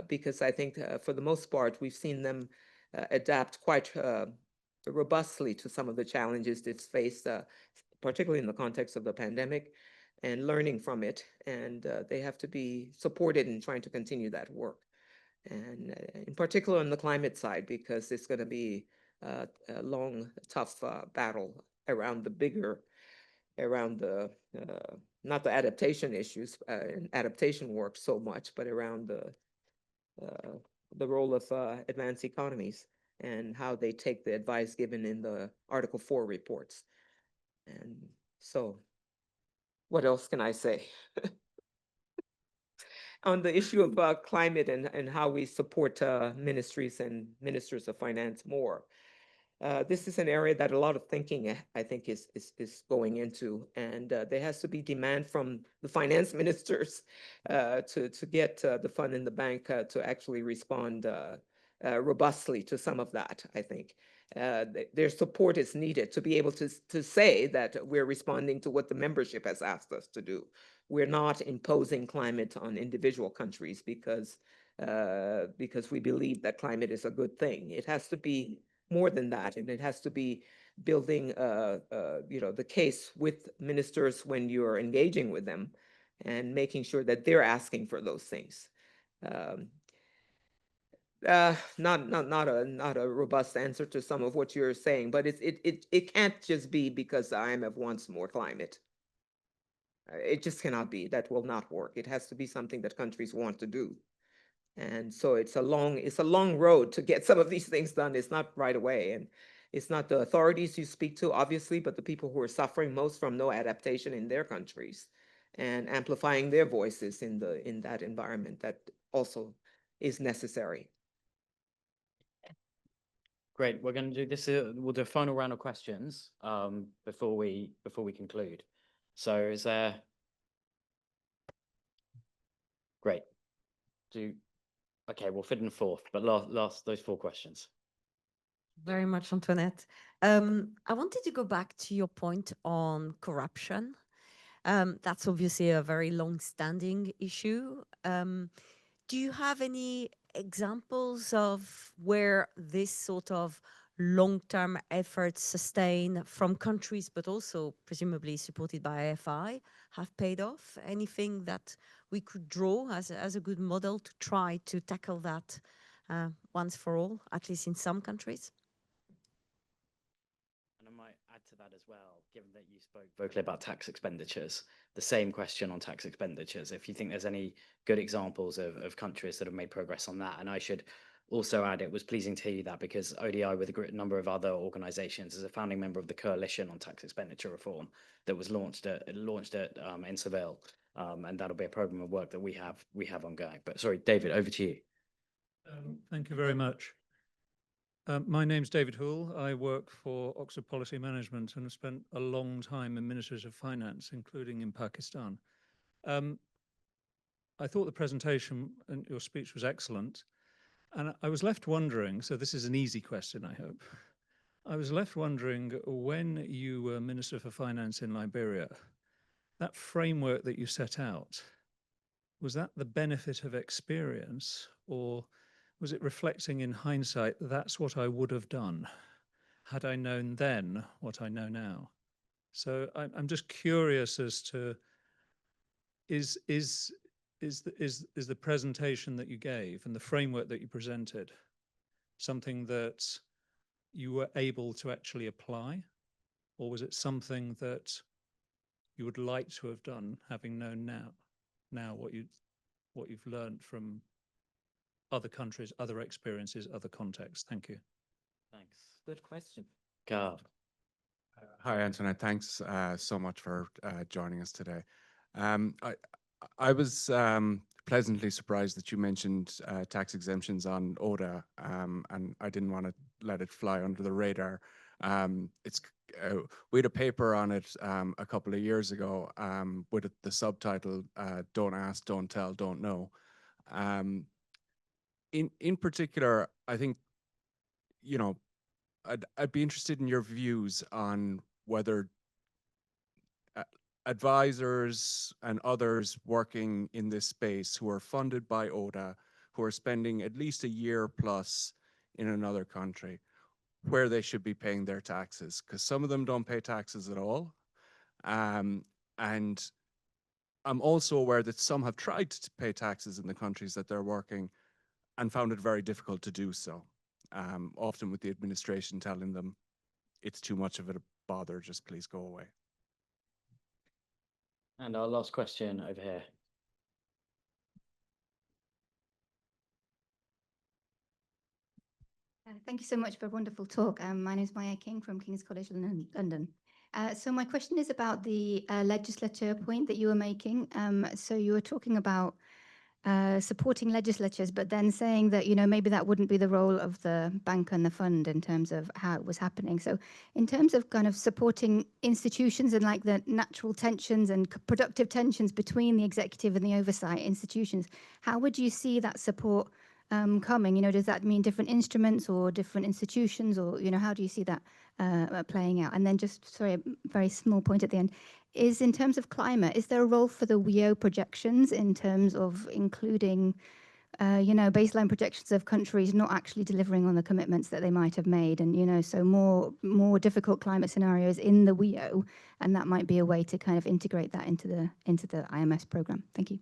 because I think for the most part we've seen them adapt quite robustly to some of the challenges it's faced, particularly in the context of the pandemic, and learning from it. And they have to be supported in trying to continue that work. And in particular on the climate side, because it's going to be a long, tough battle around not the adaptation issues and adaptation work so much, but around the role of advanced economies and how they take the advice given in the Article 4 reports. And so what else can I say? On the issue of climate and how we support ministries and ministers of finance more. This is an area that a lot of thinking, I think, is going into, and there has to be demand from the finance ministers to get the fund in the bank to actually respond robustly to some of that. I think their support is needed to be able to say that we're responding to what the membership has asked us to do. We're not imposing climate on individual countries because we believe that climate is a good thing. It has to be more than that, and it has to be building the case with ministers when you're engaging with them and making sure that they're asking for those things. Not a robust answer to some of what you're saying, but it can't just be because the IMF wants more climate. It just cannot be. That will not work. It has to be something that countries want to do. And so it's a long road to get some of these things done. It's not right away. And it's not the authorities you speak to, obviously, but the people who are suffering most from no adaptation in their countries and amplifying their voices in that environment that also is necessary. Great. We're going to do this. We'll do a final round of questions before we conclude. So is there? Great. Okay, we'll fit in fourth, but last those 4 questions. Very much, Antoinette. I wanted to go back to your point on corruption. That's obviously a very long-standing issue. Do you have any examples of where this sort of long-term efforts sustained from countries, but also presumably supported by IFI, have paid off? Anything that we could draw as a good model to try to tackle that once for all, at least in some countries? And I might add to that as well, given that you spoke vocally about tax expenditures, the same question on tax expenditures, if you think there's any good examples of countries that have made progress on that. And I should also add, it was pleasing to hear you that because ODI, with a great number of other organizations, is a founding member of the Coalition on Tax Expenditure Reform that was launched in Seville. And that'll be a program of work that we have ongoing. But sorry, David, over to you. Thank you very much. My name's David Houle. I work for Oxford Policy Management and have spent a long time in Ministries of Finance, including in Pakistan. I thought the presentation and your speech was excellent. And I was left wondering, so this is an easy question, I hope. I was left wondering, when you were Minister for Finance in Liberia, that framework that you set out, was that the benefit of experience, or was it reflecting in hindsight, that's what I would have done had I known then what I know now? So I'm just curious as to, is the presentation that you gave and the framework that you presented something that you were able to actually apply, or was it something that you would like to have done, having known now what you've learned from other countries, other experiences, other contexts? Thank you. Thanks. Good question. Carl. Hi, Antoinette. Thanks so much for joining us today. I was pleasantly surprised that you mentioned tax exemptions on ODA, and I didn't want to let it fly under the radar. We had a paper on it a couple of years ago with the subtitle "Don't Ask, Don't Tell, Don't Know." In particular, I think, you know, I'd be interested in your views on whether advisors and others working in this space who are funded by ODA, who are spending at least a year plus in another country, where they should be paying their taxes, because some of them don't pay taxes at all. And I'm also aware that some have tried to pay taxes in the countries that they're working and found it very difficult to do so, often with the administration telling them it's too much of a bother, just please go away. And our last question over here. Thank you so much for a wonderful talk. My name is Maya King from King's College London. So my question is about the legislature point that you were making. So you were talking about supporting legislatures, but then saying that, maybe that wouldn't be the role of the bank and the fund in terms of how it was happening. So in terms of kind of supporting institutions and like the natural tensions and productive tensions between the executive and the oversight institutions, how would you see that support coming? Does that mean different instruments or different institutions, or how do you see that playing out? And then just, sorry, a very small point at the end, is in terms of climate, is there a role for the WEO projections in terms of including baseline projections of countries not actually delivering on the commitments that they might have made, and so more difficult climate scenarios in the WEO, and that might be a way to kind of integrate that into the IMS program? Thank you.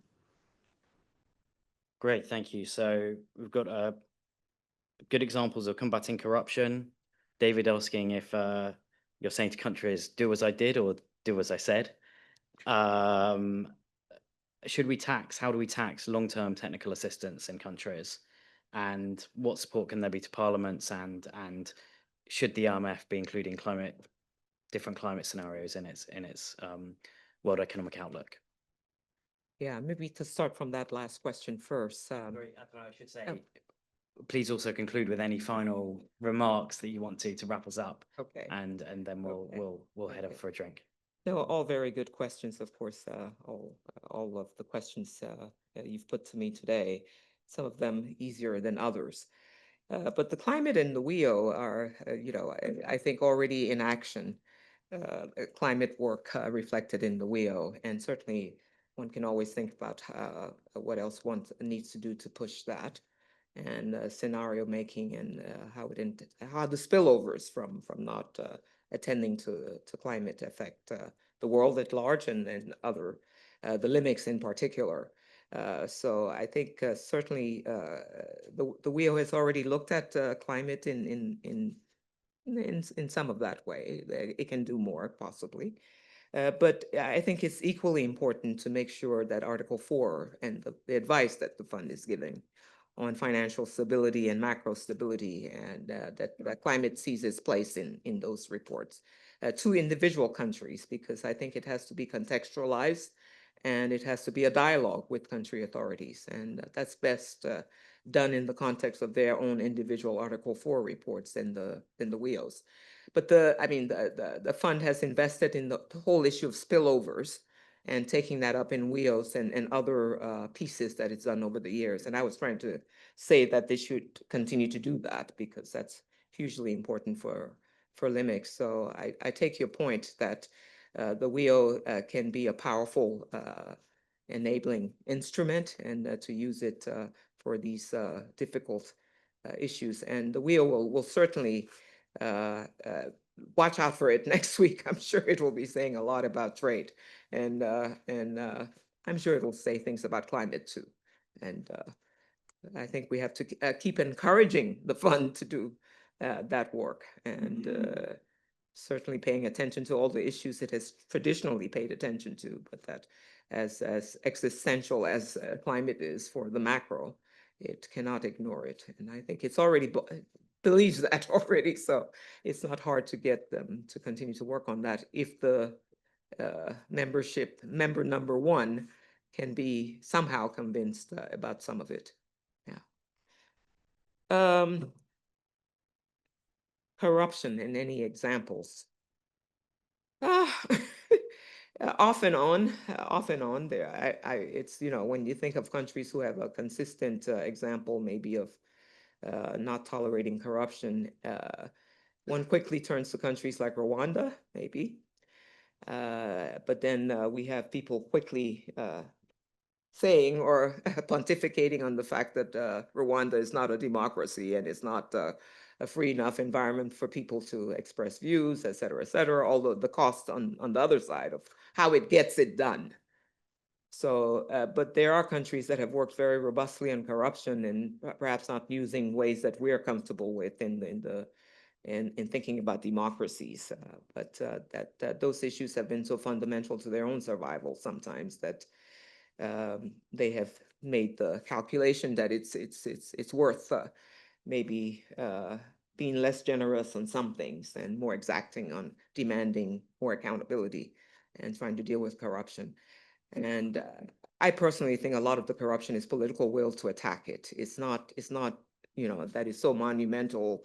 Great, thank you. So we've got good examples of combating corruption. David asking if you're saying to countries, do as I did or do as I said. Should we tax? How do we tax long-term technical assistance in countries? And what support can there be to parliaments? And should the IMF be including different climate scenarios in its World Economic Outlook? Yeah, maybe to start from that last question first. Sorry, I should say, please also conclude with any final remarks that you want to wrap us up. Okay. And then we'll head up for a drink. No, all very good questions, of course. All of the questions you've put to me today, some of them easier than others. But the climate and the WEO are, I think already in action. Climate work reflected in the WEO, and certainly one can always think about what else one needs to do to push that, and scenario making, and how the spillovers from not attending to climate affect the world at large, and other the LIMICs in particular. So I think certainly the WEO has already looked at climate in some of that way. It can do more possibly. But I think it's equally important to make sure that Article 4 and the advice that the fund is giving on financial stability and macro stability, and that climate sees its place in those reports to individual countries, because I think it has to be contextualized, and it has to be a dialogue with country authorities. And that's best done in the context of their own individual Article 4 reports in the WEOs. But the fund has invested in the whole issue of spillovers and taking that up in WEOs and other pieces that it's done over the years. And I was trying to say that they should continue to do that, because that's hugely important for LIMICs. So I take your point that the WEO can be a powerful enabling instrument, and to use it for these difficult issues. And the WEO will certainly watch out for it next week. I'm sure it will be saying a lot about trade, and I'm sure it'll say things about climate too. And I think we have to keep encouraging the fund to do that work. And certainly paying attention to all the issues it has traditionally paid attention to, but that as existential as climate is for the macro, it cannot ignore it. And I think it's already believes that already, so it's not hard to get them to continue to work on that if the member number one can be somehow convinced about some of it. Yeah. Corruption in any examples? Off and on there. It's, when you think of countries who have a consistent example maybe of not tolerating corruption, one quickly turns to countries like Rwanda, maybe. But then we have people quickly saying or pontificating on the fact that Rwanda is not a democracy and it's not a free enough environment for people to express views, et cetera, although the cost on the other side of how it gets it done. So, but there are countries that have worked very robustly on corruption and perhaps not using ways that we're comfortable with in thinking about democracies, but that those issues have been so fundamental to their own survival sometimes that they have made the calculation that it's worth maybe being less generous on some things and more exacting on demanding more accountability and trying to deal with corruption. And I personally think a lot of the corruption is political will to attack it. It's not, that is so monumental.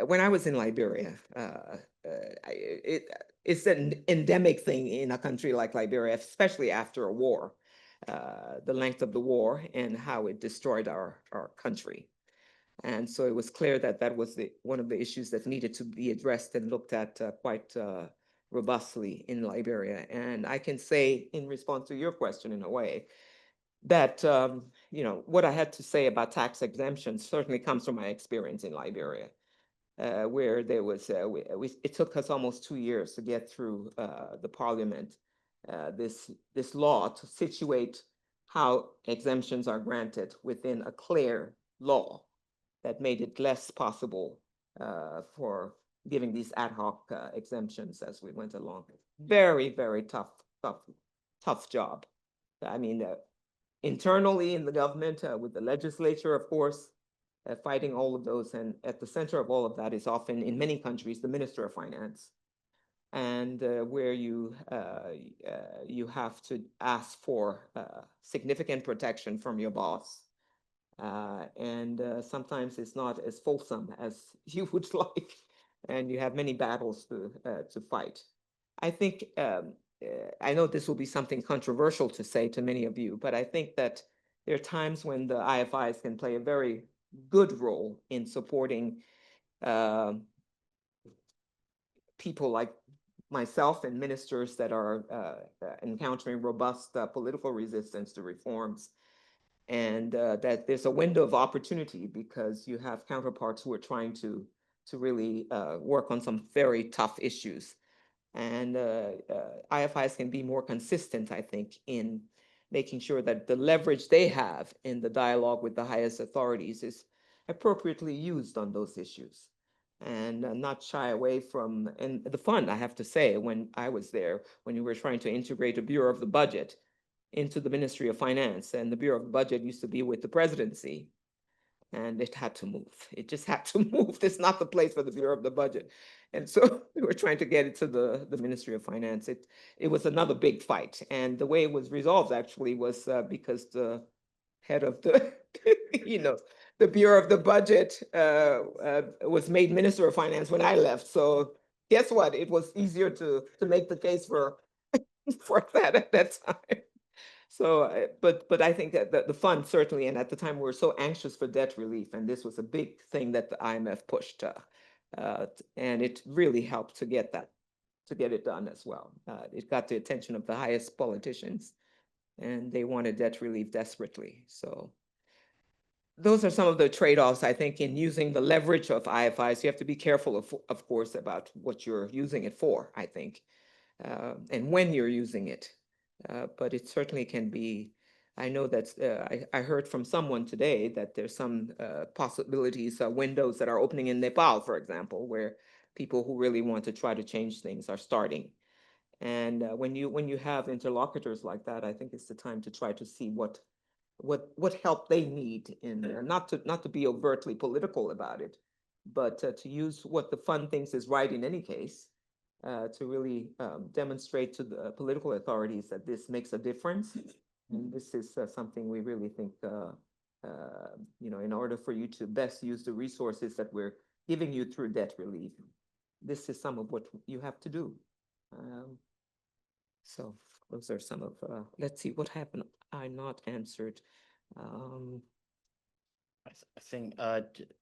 When I was in Liberia, it's an endemic thing in a country like Liberia, especially after a war, the length of the war and how it destroyed our country. And so it was clear that that was one of the issues that needed to be addressed and looked at quite robustly in Liberia. And I can say, in response to your question in a way, that what I had to say about tax exemptions certainly comes from my experience in Liberia, where there was it took us almost 2 years to get through the parliament this law to situate how exemptions are granted within a clear law that made it less possible for giving these ad hoc exemptions as we went along. Very, very tough job. I mean, internally in the government, with the legislature, of course, fighting all of those. And at the center of all of that is often, in many countries, the Minister of Finance. And where you have to ask for significant protection from your boss. And sometimes it's not as fulsome as you would like, and you have many battles to fight. I think, I know this will be something controversial to say to many of you, but I think that there are times when the IFIs can play a very good role in supporting people like myself and ministers that are encountering robust political resistance to reforms. And that there's a window of opportunity because you have counterparts who are trying to really work on some very tough issues. And IFIs can be more consistent, I think, in making sure that the leverage they have in the dialogue with the highest authorities is appropriately used on those issues and not shy away from, and the fund, I have to say, when I was there, when you were trying to integrate a Bureau of the Budget into the Ministry of Finance, and the Bureau of Budget used to be with the presidency, and it had to move. It just had to move. It's not the place for the Bureau of the Budget. And so we were trying to get it to the Ministry of Finance. It was another big fight. And the way it was resolved actually was because the head of the, the Bureau of the Budget was made Minister of Finance when I left. So guess what? It was easier to make the case for that at that time. So, but I think that the fund certainly, and at the time we were so anxious for debt relief, and this was a big thing that the IMF pushed, and it really helped to get it done as well. It got the attention of the highest politicians, and they wanted debt relief desperately. So those are some of the trade-offs, I think, in using the leverage of IFIs. You have to be careful, of course, about what you're using it for, I think, and when you're using it. But it certainly can be, I know that I heard from someone today that there's some possibilities, windows that are opening in Nepal, for example, where people who really want to try to change things are starting. And when you have interlocutors like that, I think it's the time to try to see what help they need in there, not to be overtly political about it, but to use what the fund thinks is right in any case, to really demonstrate to the political authorities that this makes a difference. And this is something we really think, in order for you to best use the resources that we're giving you through debt relief, this is some of what you have to do. So those are some of, let's see what happened. I not answered. I think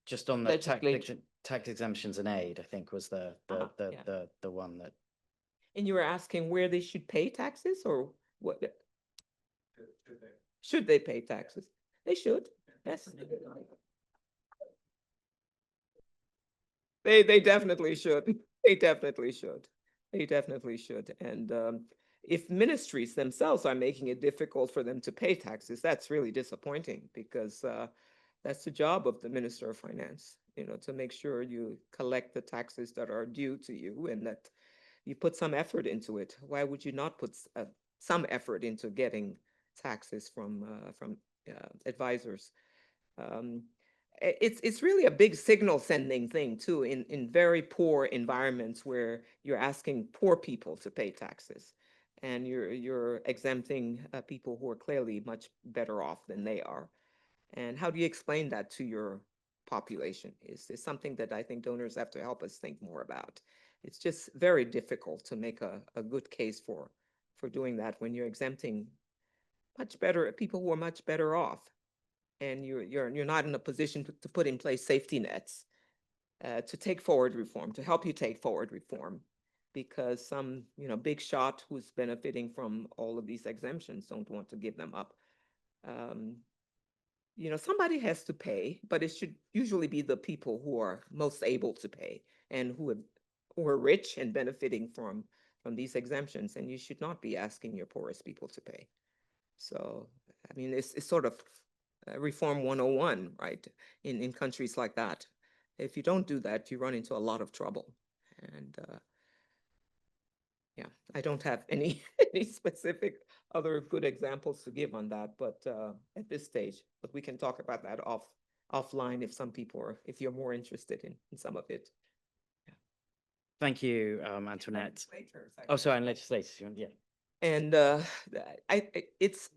just on the tax exemptions and aid, I think was the one that. And you were asking where they should pay taxes or what? Should they pay taxes? They should. Yes. They definitely should. They definitely should. They definitely should. And if ministries themselves are making it difficult for them to pay taxes, that's really disappointing, because that's the job of the Minister of Finance, to make sure you collect the taxes that are due to you and that you put some effort into it. Why would you not put some effort into getting taxes from advisors? It's really a big signal sending thing too, in very poor environments where you're asking poor people to pay taxes, and you're exempting people who are clearly much better off than they are. And how do you explain that to your population? Is something that I think donors have to help us think more about. It's just very difficult to make a good case for doing that when you're exempting much better people who are much better off, and you're not in a position to put in place safety nets to take forward reform, to help you take forward reform, because some big shot who's benefiting from all of these exemptions don't want to give them up. Somebody has to pay, but it should usually be the people who are most able to pay and who are rich and benefiting from these exemptions, and you should not be asking your poorest people to pay. So, I mean, it's sort of Reform 101, right? In countries like that. If you don't do that, you run into a lot of trouble. And yeah, I don't have any specific other good examples to give on that, but at this stage, but we can talk about that offline if some people are, if you're more interested in some of it. Yeah. Thank you, Antoinette. Oh, sorry, and legislators, yeah. And it's,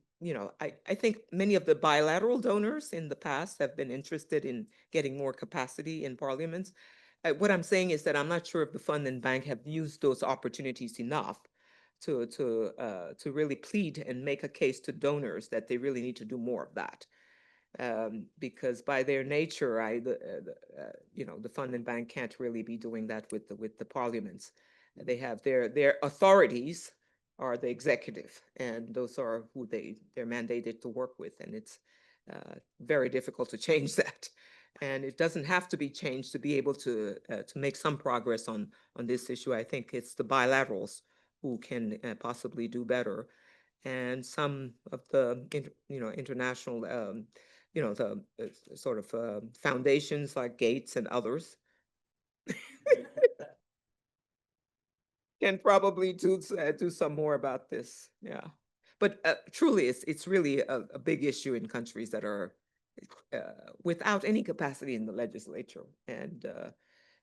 I think many of the bilateral donors in the past have been interested in getting more capacity in parliaments. What I'm saying is that I'm not sure if the fund and bank have used those opportunities enough to really plead and make a case to donors that they really need to do more of that. Because by their nature, the fund and bank can't really be doing that with the parliaments. They have their authorities are the executive, and those are who they're mandated to work with, and it's very difficult to change that. And it doesn't have to be changed to be able to make some progress on this issue. I think it's the bilaterals who can possibly do better, and some of the international the sort of foundations like Gates and others can probably do some more about this. Yeah, but truly, it's really a big issue in countries that are without any capacity in the legislature, and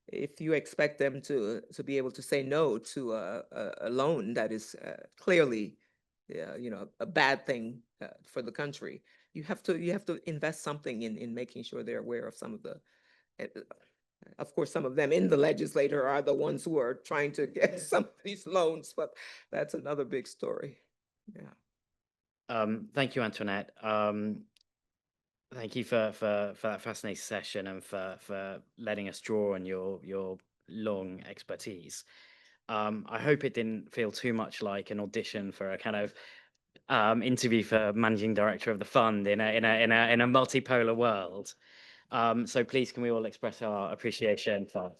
if you expect them to be able to say no to a loan that is clearly a bad thing for the country, you have to invest something in making sure they're aware of some of the of course, some of them in the legislature are the ones who are trying to get some of these loans, but that's another big story. Yeah. Thank you, Antoinette. Thank you for that fascinating session and for letting us draw on your long expertise. I hope it didn't feel too much like an audition for a kind of interview for managing director of the fund in a multipolar world. So please, can we all express our appreciation for